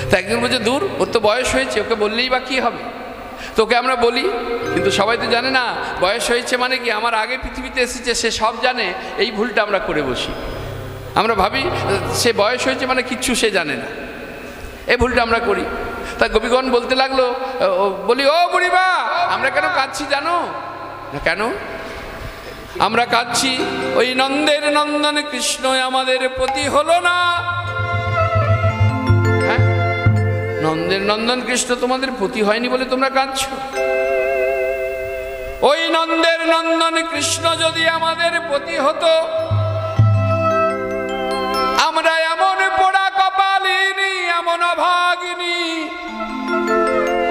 তা একজন বলছে দূর, ওর তো বয়স হয়েছে, ওকে বললেই বা কী হবে। তোকে আমরা বলি, কিন্তু সবাই তো জানে না বয়স হয়েছে মানে কি আমার আগে পৃথিবীতে এসেছে, সে সব জানে। এই ভুলটা আমরা করে বসি, আমরা ভাবি সে বয়স হয়েছে মানে কিচ্ছু সে জানে না, এই ভুলটা আমরা করি। তা গোপীগণ বলতে লাগলো, বলি ও বুড়িমা আমরা কেন কাঁদছি জানো না? কেন আমরা কাঁদছি? ওই নন্দের নন্দন কৃষ্ণ আমাদের পতি হলো না। হ্যাঁ, নন্দের নন্দন কৃষ্ণ তোমাদের পতি হয়নি বলে তোমরা কাঁদছো। ওই নন্দের নন্দন কৃষ্ণ যদি আমাদের পতি হতো, আমরা এমন পোড়া কপালিনী, এমন অভাগিনী।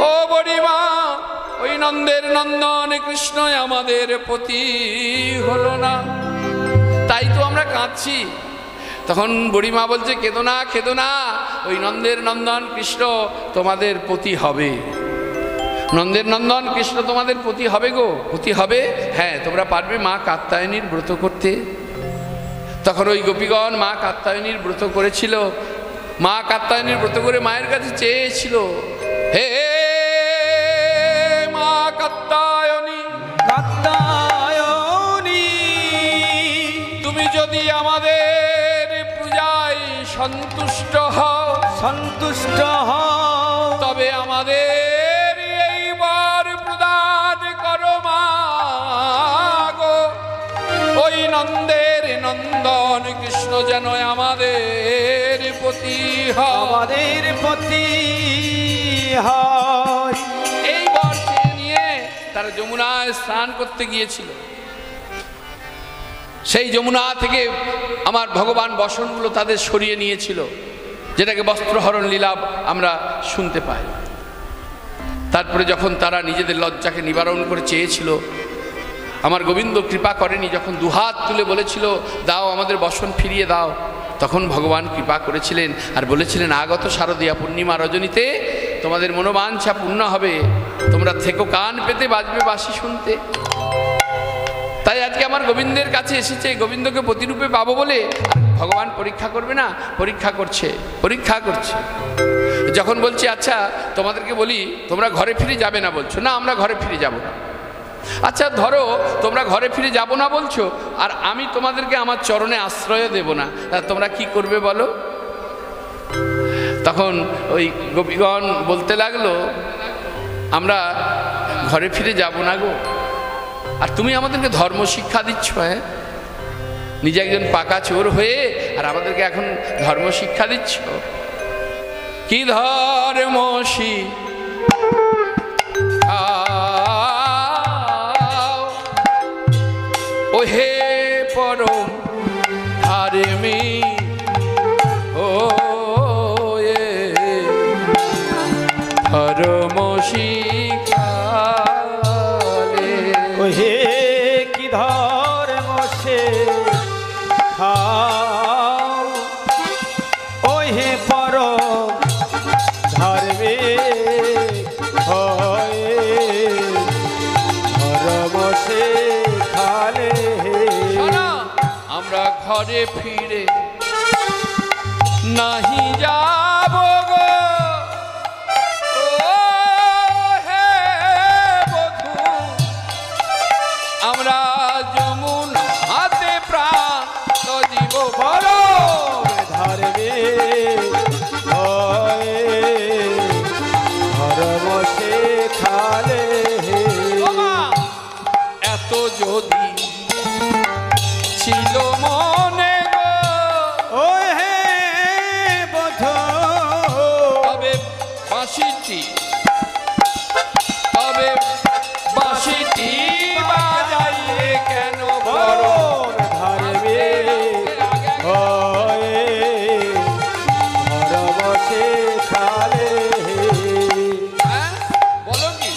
ও বুড়িমা, ওই নন্দের নন্দন কৃষ্ণ আমাদের পতি হলো না, তাই তো আমরা কাঁদছি। তখন বুড়িমা বলছে, কেঁদো না কেঁদো না, ওই নন্দের নন্দন কৃষ্ণ তোমাদের পতি হবে। নন্দের নন্দন কৃষ্ণ তোমাদের পতি হবে গো, পতি হবে। হ্যাঁ, তোমরা পারবে মা কাত্যায়নীর ব্রত করতে। তখন ওই গোপীগণ মা কাত্যায়নীর ব্রত করেছিল। মা কাত্যায়নীর ব্রত করে মায়ের কাছে চেয়েছিল, হে মা কাত্যায়নী, কাত্যায়নী তুমি যদি আমাদের পূজায় সন্তুষ্ট হও, সন্তুষ্ট হও, তবে আমাদের এইবার প্রদান করো মা গো। ওই নন্দের নন্দন কৃষ্ণ যেন আমাদের পতি হয়, আমাদের পতি হয়। এই বর চেয়ে নিয়ে তারা যমুনায় স্নান করতে গিয়েছিল। সেই যমুনা থেকে আমার ভগবান বসনগুলো তাদের সরিয়ে নিয়েছিল, যেটাকে বস্ত্রহরণ লীলা আমরা শুনতে পাই। তারপরে যখন তারা নিজেদের লজ্জাকে নিবারণ করে চেয়েছিল, আমার গোবিন্দ কৃপা করেনি। যখন দুহাত তুলে বলেছিল দাও আমাদের বসন ফিরিয়ে দাও, তখন ভগবান কৃপা করেছিলেন আর বলেছিলেন, আগত শারদীয়া পূর্ণিমা রজনীতে তোমাদের মনোবাঞ্ছা পূর্ণ হবে, তোমরা থেকো কান পেতে বাজবে বাঁশি শুনতে। তাই আজকে আমার গোবিন্দের কাছে এসেছে, গোবিন্দকে প্রতিরূপে পাবো বলে। ভগবান পরীক্ষা করবে না? পরীক্ষা করছে, পরীক্ষা করছে। যখন বলছি আচ্ছা তোমাদেরকে বলি তোমরা ঘরে ফিরে যাবে না, বলছো না আমরা ঘরে ফিরে যাব না। আচ্ছা ধরো তোমরা ঘরে ফিরে যাব না বলছো, আর আমি তোমাদেরকে আমার চরণে আশ্রয় দেব না, তোমরা কি করবে বলো? তখন ওই গোপীগণ বলতে লাগলো, আমরা ঘরে ফিরে যাব না গো, আর তুমি আমাদেরকে ধর্ম শিক্ষা দিচ্ছ। হ্যাঁ, নিজে একজন পাকা চোর হয়ে আর আমাদেরকে এখন ধর্ম শিক্ষা দিচ্ছ। কি ধর্ম ও হে পরম ধার্মী, ও ধর্ম শিখালে। ও হে কি ধর্ম শেখাও, ও হে পরম ধার্মিক হয়ে ধর্ম শেখালে। আমরা ঘরে ফিরে নাহি যাব গো, ও হে বধূ, আমরা যমুনাতে প্রাণ যদি ছিল মনে গো, ও হে বধূ তবে বাঁশিটি তবে বাঁশিটি বাজাইলে কেন বড় ধরবে ওয়ে বসে খালে। হ্যাঁ? বলো কি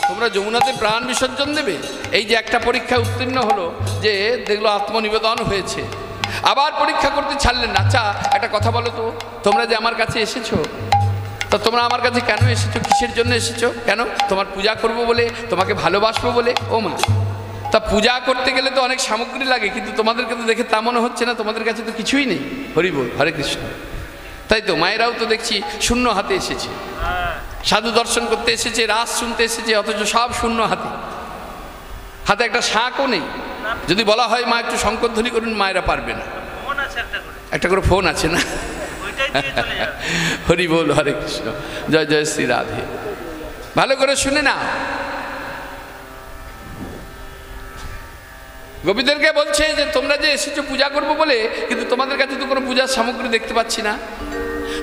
তোমরা যমুনাতে প্রাণ বিসর্জন দেবে? এই যে একটা পরীক্ষা উত্তীর্ণ হলো যে দেখলো আত্মনিবেদন হয়েছে, আবার পরীক্ষা করতে ছাড়লেন না। আচ্ছা একটা কথা বলো তো, তোমরা যে আমার কাছে এসেছো, তা তোমরা আমার কাছে কেন এসেছো? কিসের জন্য এসেছো? কেন? তোমার পূজা করবো বলে, তোমাকে ভালোবাসবো বলে? ও মা, তা পূজা করতে গেলে তো অনেক সামগ্রী লাগে, কিন্তু তোমাদেরকে তো দেখে তা মনে হচ্ছে না, তোমাদের কাছে তো কিছুই নেই। হরি বল, হরে কৃষ্ণ। তাই তো মায়েরাও তো দেখছি শূন্য হাতে এসেছে, সাধু দর্শন করতে এসেছে, রাস শুনতে এসেছে, অথচ সব শূন্য হাতে, হাতে একটা শাঁকও নেই। যদি বলা হয় মা একটু শঙ্করধ্বনি করুন, মায়েরা পারবে না। একটা করে ফোন আছে না? হরি বল, হরে কৃষ্ণ, জয় জয় শ্রী রাধে। ভালো করে শুনে না, গোপীদেরকে বলছে যে তোমরা যে এসেছো পূজা করবো বলে, কিন্তু তোমাদের কাছে তো কোনো পূজার সামগ্রী দেখতে পাচ্ছি না।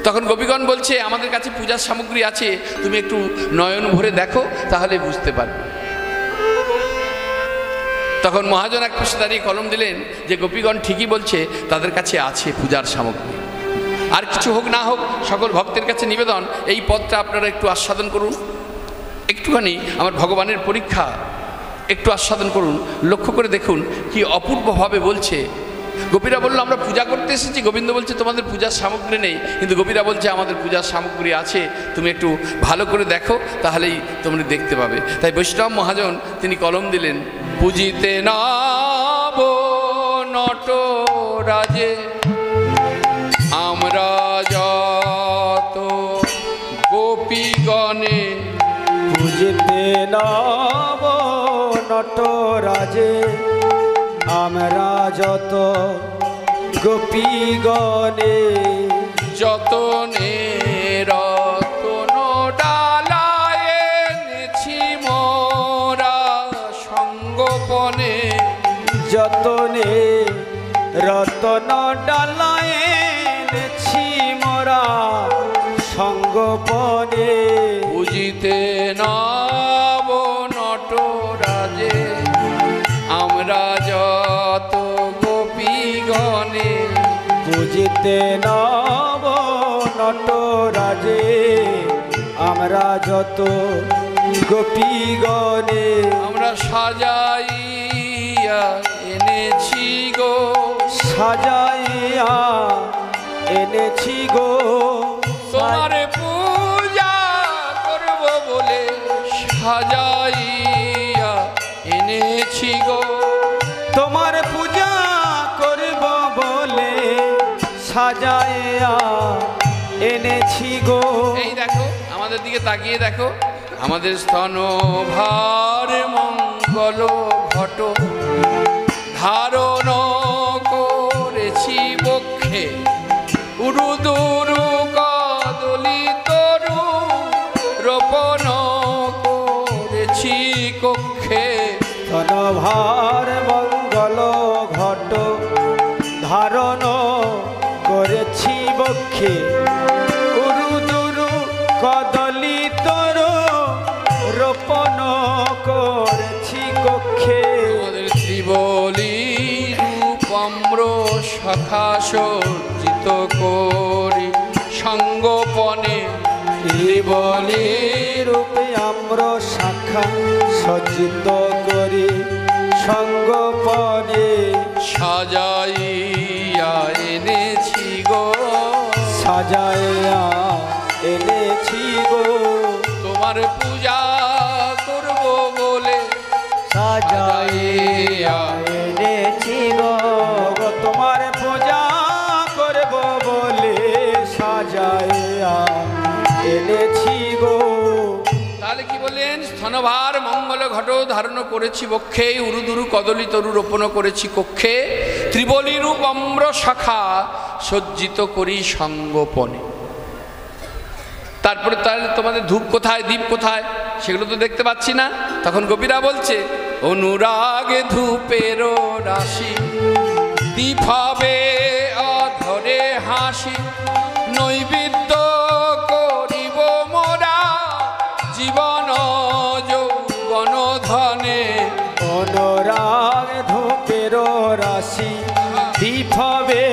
তখন গোপীগণ বলছে আমাদের কাছে পূজার সামগ্রী আছে, তুমি একটু নয়ন ভরে দেখো, তাহলে বুঝতে পারবে। তখন মহাজন এক পাশে দাঁড়িয়ে কলম দিলেন যে গোপীগণ ঠিকই বলছে, তাদের কাছে আছে পূজার সামগ্রী। আর কিছু হোক না হোক, সকল ভক্তের কাছে নিবেদন, এই পথটা আপনারা একটু আস্বাদন করুন, একটুখানি আমার ভগবানের পরীক্ষা একটু আস্বাদন করুন, লক্ষ্য করে দেখুন কি অপূর্বভাবে বলছে। গোপীরা বলল আমরা পূজা করতে এসেছি, গোবিন্দ বলছে তোমাদের পূজার সামগ্রী নেই, কিন্তু গোপীরা বলছে আমাদের পূজার সামগ্রী আছে, তুমি একটু ভালো করে দেখো, তাহলেই তোমরা দেখতে পাবে। তাই বৈষ্ণব মহাজন তিনি কলম দিলেন, পূজিতে নাব নটরাজে আমরা যত গোপীগণে, বুঝতে নব নটরাজে আমরা যত গোপীগণে, যতনে রতন ডালায় এনেছি মোরা সঙ্গোপনে, যতনে রতন ডালায় এনেছি মোরা সঙ্গোপনে। বুঝিতে নব নটরাজে আমরা যত গোপীগণে, বুঝতে নব নটরাজে আমরা যত গোপীগণে, আমরা সাজাইয়া এনেছি গো, সাজাইয়া এনেছি গো তোমার পূজা করব বলে, সাজাইয়া এনেছি গো, তোমার পূজা করব বলে সাজাইয়া এনেছি গো। এই দেখো আমাদের দিকে তাকিয়ে দেখো, আমাদের স্তনভার মঙ্গল ঘট ধারণ করেছি বক্ষে, উরুদুরু কদলি তরু রোপণ করেছি কক্ষে, ধনভার মঙ্গল ঘট ধারণ করেছি বক্ষে, উরুদুরু কদলি তর রোপণ করেছি কক্ষে। আমাদের ত্রিবলী রূপম্র শাখা সজ্জিত করি সঙ্গোপনে, ত্রিবলী রূপে আম্র শাখা সজ্জিত করি সঙ্গোপনে, সাজাইয়া এনেছি গো, সাজাইয়া এনেছি গো তোমার পূজা করব বলে, সাজাইয়া এনেছি গো তোমার পূজা করব বলে, সাজাইয়া এনেছি গো। তাহলে কি বললেন? স্তনভার মঙ্গল ঘট ধারণ করেছি বক্ষে, উরুদুরু কদলি তরু রোপণ করেছি কক্ষে, ত্রিবলী রূপ অম্র শাখা সজ্জিত করি সঙ্গোপনে। তারপরে তাহলে তোমাদের ধূপ কোথায়, দীপ কোথায়, সেগুলো তো দেখতে পাচ্ছি না। তখন গোপীরা বলছে অনুরাগে ধূপের রাশি, দীপ হবে অধরে হাসি, নৈবেদ্য করিব মোরা জীবন যৌবন ধনে। অনুরাগ ধূপের রাশি, দীপ হবে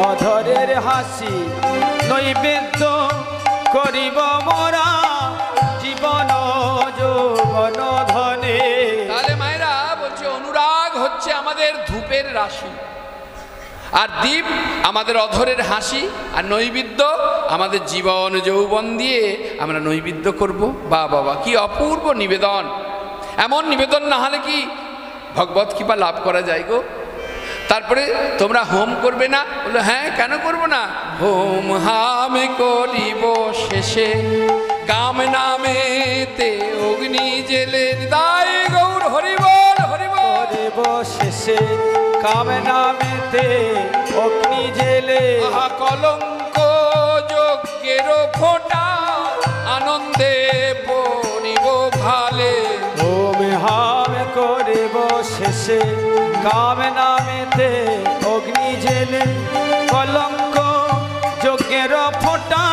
অধরের হাসি, নৈবেদ্য করিব মোরা জীবন যৌবন ধনে। তাহলে মায়েরা বলছে অনুরাগ হচ্ছে আমাদের ধূপের রাশি, আর দীপ আমাদের অধরের হাসি, আর নৈবেদ্য আমাদের জীবন যৌবন দিয়ে আমরা নৈবেদ্য করব। বা বাবা কি অপূর্ব নিবেদন! এমন নিবেদন না হলে কি ভগবত কৃপা লাভ করা যায় গো? তারপরে তোমরা হোম করবে না? বললো হ্যাঁ, কেন করব না? হোম হাম করিব শেষে, কাম নামেতে অগ্নি জেলে, দায় গৌর হরিবল হরিবল। করিব শেষে কাম নামেতে অগ্নি জেলে, আহা কলঙ্ক যজ্ঞের ফোঁটা আনন্দে পড়িব ভালে। হোম হাম করিব শেষে কাম নামেতে অগ্নি জেলে, কলঙ্ক যজ্ঞের ফোঁটা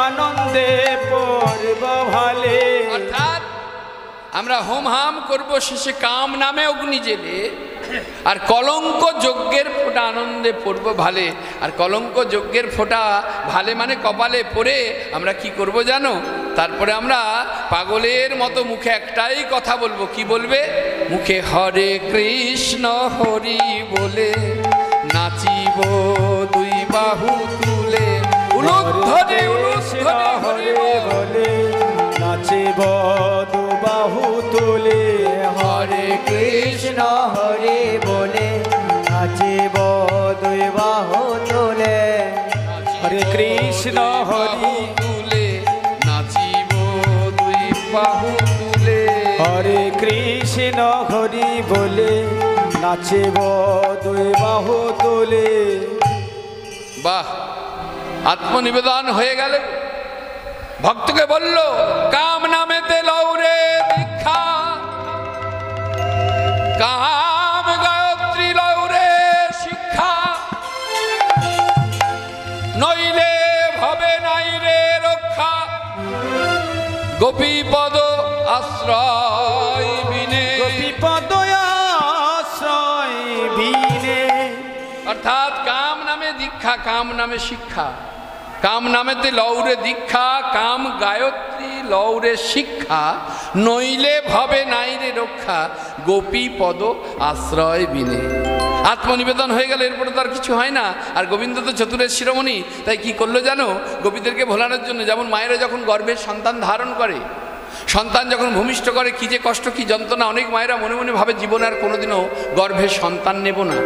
আনন্দে পড়িব ভালে। অর্থাৎ আমরা হোম হাম করব শেষে কাম নামে অগ্নি জেলে, আর কলঙ্ক যজ্ঞের ফোঁটা আনন্দে পড়ব ভালে। আর কলঙ্ক যজ্ঞের ফোঁটা ভালে মানে কপালে পড়ে আমরা কি করব জানো? তারপরে আমরা পাগলের মতো মুখে একটাই কথা বলবো। কি বলবে? মুখে হরে কৃষ্ণ হরি বলে নাচিব দুই বাহু তুলে, উলুধ্বনি উলুধ্বনি হরি বলে নাচিব দু বাহু তুলে। হরে কৃষ্ণ হরি বলে নাচিব দুই বাহু তুলে। হরে কৃষ্ণ হরি তুলে নাচিব দুই বাহু তুলে। হরে কৃষ্ণ হরি বলে নাচিব দুই বাহু তুলে। বাহ, আত্মনিবেদন হয়ে গেল। ভক্তকে বলল কাম নামেতে লৌরে দীক্ষা, কাম গায়ত্রী লৌরে শিক্ষা, নইলে ভবে নাই রে রক্ষা, গোপীপদ আশ্রয় বিনে। গোপীপদ আশ্রয় বিনে। অর্থাৎ কাম নামে দীক্ষা, কাম নামে শিক্ষা, কাম নামেতে লৌরে দীক্ষা, কাম গায়ত্রী লৌরে শিক্ষা, নইলে ভবে নাই রে রক্ষা, গোপী পদ আশ্রয় বিনে। আত্মনিবেদন হয়ে গেল, এরপরে তো আর কিছু হয় না। আর গোবিন্দ তো চতুরের শিরোমণি, তাই কি করলো জানো? গোপীদেরকে ভোলানোর জন্য, যেমন মায়েরা যখন গর্ভের সন্তান ধারণ করে, সন্তান যখন ভূমিষ্ঠ করে কি যে কষ্ট, কি যন্ত্রণা, অনেক মায়েরা মনে মনে ভাবে জীবনে আর কোনোদিনও গর্ভের সন্তান নেব না।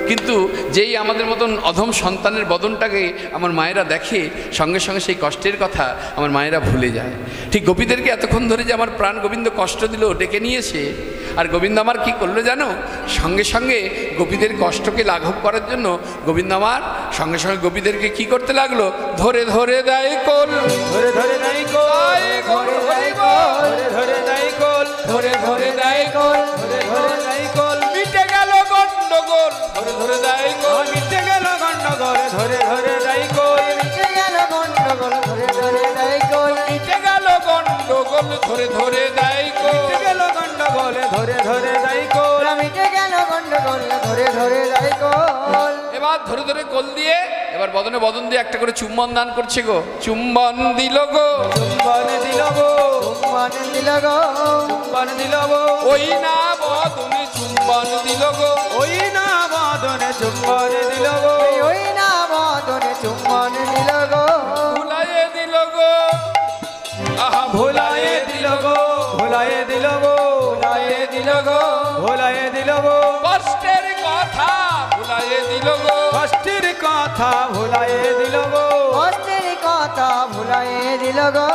কিন্তু যেই আমাদের মতন অধম সন্তানের বদনটাকে আমার মায়েরা দেখে, সঙ্গে সঙ্গে সেই কষ্টের কথা আমার মায়েরা ভুলে যায়। ঠিক গোপীদেরকে এতক্ষণ ধরে যে আমার প্রাণ গোবিন্দ কষ্ট দিল, ডেকে নিয়েছে, আর গোবিন্দ আমার কি করলো জানো? সঙ্গে সঙ্গে গোপীদের কষ্টকে লাঘব করার জন্য গোবিন্দ আমার সঙ্গে সঙ্গে গোপীদেরকে কি করতে লাগলো? ধরে ধরে দেয় কোল, ধরে ধরে দেয় কোল, ধরে ধরে ধরে ধরে দেয় কোল, ধরে ধরে দেয় কোল, ধরে ধরে দেয় কোল। মিটে গেল গন্ডগোল, ধরে ধরে দেয় কোল, মিটে গেল গন্ডগোল, ধরে ধরে দেয় কোল। মিটে গেল গন্ডগোল, ধরে ধরে দেয় কোল। মিটে গেল গন্ডগোল, ধরে ধরে দেয় কোল, মিটে গেল গন্ডগোল, ধরে ধরে দেয় কোল। মিটে গেল গন্ডগোল, ধরে ধরে দেয় কোল। এবার ধরে ধরে কোল দিয়ে এবার বদনে বদন দিয়ে একটা করে চুম্বন দান করছে গো। চুম্বন দিল গো, চুম্বন দিল গো, চুম্বন দিল গো, চুম্বন দিল গো। ওই না বদনে চুম্বন দিল গো, ওই না বাদনে চুম্বন দিল গো, ওই না বদনে চুম্বন দিল গো। ভুলাইয়ে দিল গো, আহা ভোলায়ে দিল গো, ভোলায়ে দিল গো, ভুলাইয়ে দিল গো, ভোলায়ে দিল গো। কষ্টের কথা ভুলাইয়ে দিল গো, কষ্টের কথা ভোলায়ে দিল গো, কষ্টের কথা ভুলাইয়ে দিল গো।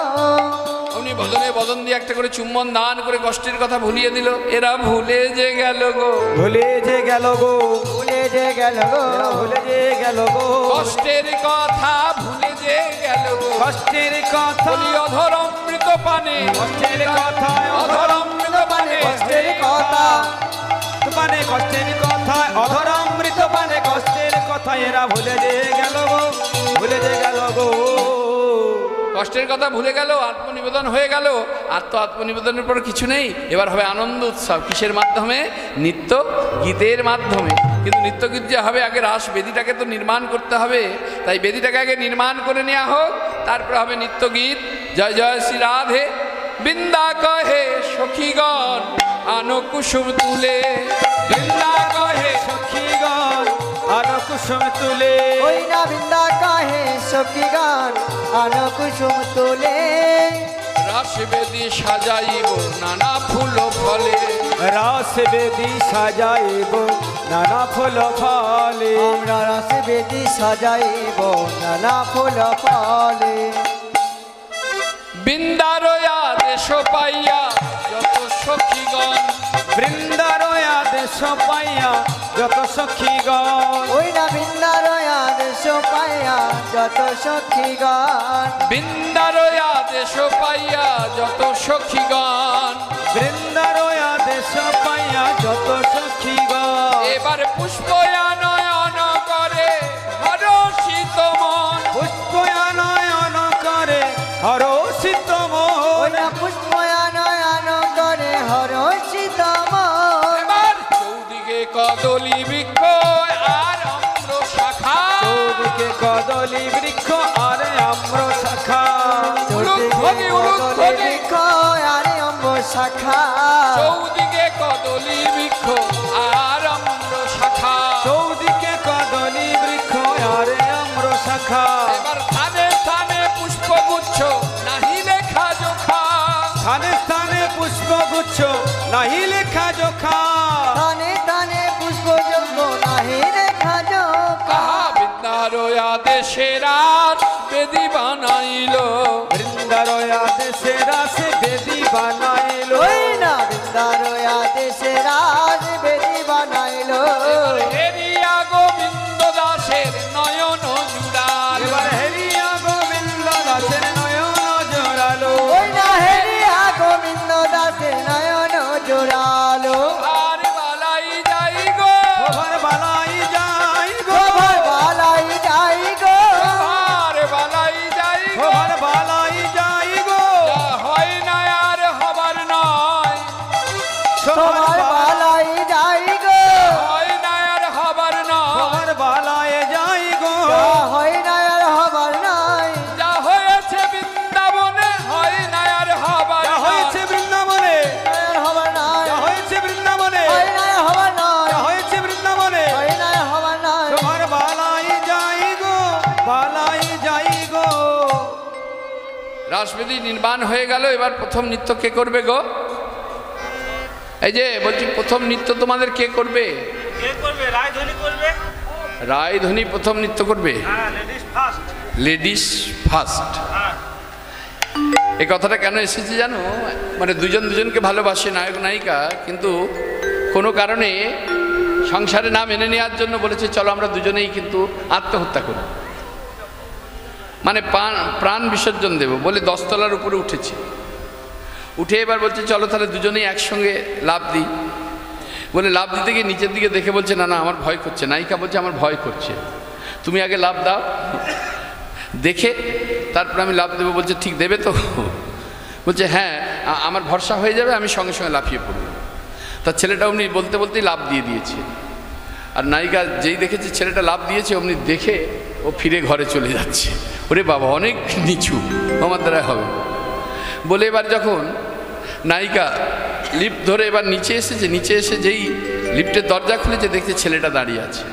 উনি বদনে বদন দিয়ে একটা করে চুম্বন দান করে কষ্টের কথা ভুলিয়ে দিল। এরা ভুলে যে গেল গো, ভুলে যে গেল গো, ভুলে যে গেল গো, ভুলে যে গেল গো, কষ্টের কথা ভুলে যে গেল গো। কষ্টের কথা, বলি অধর অমৃত পানে, কষ্টের কথা, অধর অমৃত পানে, কষ্টের কথা, পানে কষ্টের কথা, অধর অমৃত পানে কষ্টের কথা, এরা ভুলে যে গেল গো, ভুলে যে গেল গো। কষ্টের কথা ভুলে গেল, আত্মনিবেদন হয়ে গেল। আর তো আত্মনিবেদনের পর কিছু নেই, এবার হবে আনন্দ উৎসব। কিসের মাধ্যমে? নৃত্য গীতের মাধ্যমে। কিন্তু নৃত্য গীত যে হবে, আগে রাস বেদিটাকে তো নির্মাণ করতে হবে। তাই বেদিটাকে আগে নির্মাণ করে নেওয়া হোক, তারপর হবে নৃত্য গীত। জয় জয় শ্রী রাধে বৃন্দা কহে সখীগণ আনো কুসুম তুলে, বৃন্দা কহে সখীগণ আনো কুসুম তুলে, ওই না বৃন্দা কাহে সখী গান আনো কুসুম তোলে। রাস বেদি সাজাইব নানা ফুল ফলে, রাস বেদি সাজাইব নানা ফুল ফলে, আমরা রস বেদি সাজাইব নানা ফুল ফলে। বৃন্দারয়া দেশ পাইয়া যত সখীগণ, বৃন্দারয়া দেশ পাইয়া যত সখীগণ, ওই না বৃন্দারয়া দেশ পাইয়া যত সখী গান, বৃন্দারয়া দেশ পাইয়া যত সখীগণ। বৃন্দারয়া দেশ পাইয়া যত সখীগণ, এবার পুষ্পয়ানয়ন করে হরষিত মন, পুষ্পয়ানয়ন করে হরষিত ওই মন, না পুষ্পয়ানয়ন করে হরষিত মন। এবার চৌদিকে কদলী বৃক্ষ আর অম্র শাখা, চৌদিকে কদলী বৃক্ষ আর আম্র শাখা, উলুধ্বনি, উলুধ্বনি। বৃক্ষ আরে অম্ব শাখা, চৌদিকে কদলী বৃক্ষ আর অম্র শাখা। চৌদিকে কদলী বৃক্ষ আর আম্র শাখা, এবার স্থানে স্থানে পুষ্পগুচ্ছ নাহি লেখা জোখা, স্থানে স্থানে পুষ্পগুচ্ছ নাহি লেখা জোখা, তানে তানে পুষ্পযজ্ঞ নাহি রেখা যোখা। কাহা বৃন্দারয়া দেশের আর বেদি বানাইল, বৃন্দারয়া দেশে রাসে বেদি বানাইলো, ওই না বৃন্দারয়া দেশে রাজ বেদি বানাইলো। এবার হেরিয়া গোবিন্দ দাসের নয়ন জুড়াল, এবার হেরিয়া গোবিন্দ দাসের নয়ন জোড়ালো, ওই না হেরিয়া গোবিন্দ দাসের নয়ন জোড়ালো। আর বালাই যাই গো, শোভার বালাই যাই গো, শোভার বালাই যাই গো, আর বালাই যাই গো। শোভার বালাই যাই গো, যা হয় না আর হবার নয়, শোভার বালাই যাই গো, হয় না আর হবার নয়। শোভার বালাই যাই গো, যা হয় না আর হবার নাই, যা হয়েছে বৃন্দাবনে হয় না আর হবার যা নয়। হয়েছে বৃন্দাবনে, আর হবার নাই, যা হয়েছে বৃন্দাবনে, হয় না আর হবার নাই, যা হয়েছে বৃন্দাবনে, হয় না আর হবার নাই। শোভার বালাই যাই গো, বালাই যাই গো। রাসবেদি নির্মাণ হয়ে গেল। এবার প্রথম নৃত্য কে করবে গো? এই যে বলছি, প্রথম নৃত্য তোমাদের কে করবে? কে করবে? রায়ধনী করবে। রায়ধনী প্রথম নৃত্য করবে, হ্যাঁ, লেডিস ফার্স্ট। Ladies first. হ্যাঁ, এই কথাটা কেন এসেছে জানো? মানে দুজন দুজনকে ভালোবাসে নায়ক নায়িকা, কিন্তু কোনো কারণে সংসারে না মেনে নেওয়ার জন্য বলেছে চলো আমরা দুজনেই কিন্তু আত্মহত্যা করি, মানে প্রাণ বিসর্জন দেব বলে 10 তলার উপরে উঠেছে। উঠে এবার বলছে চলো তাহলে দুজনেই একসঙ্গে লাফ দিই। বলে লাফ দিতে গিয়ে নিচের দিকে দেখে বলছে না না আমার ভয় করছে। নায়িকা বলছে আমার ভয় করছে, তুমি আগে লাফ দাও, দেখে তারপর আমি লাফ দেবো। বলছে ঠিক দেবে তো? বলছে হ্যাঁ আমার ভরসা হয়ে যাবে, আমি সঙ্গে সঙ্গে লাফিয়ে পড়ব। তার ছেলেটা অমনি বলতে বলতেই লাফ দিয়ে দিয়েছে। আর নায়িকা যেই দেখেছে ছেলেটা লাফ দিয়েছে, অমনি দেখে ও ফিরে ঘরে চলে যাচ্ছে। ওরে বাবা অনেক নিচু, আমার দ্বারা হবে বলে এবার যখন নায়িকা লিফট ধরে এবার নিচে এসেছে, নিচে এসে যেই লিফটের দরজা খুলেছে দেখছে ছেলেটা দাঁড়িয়ে আছে।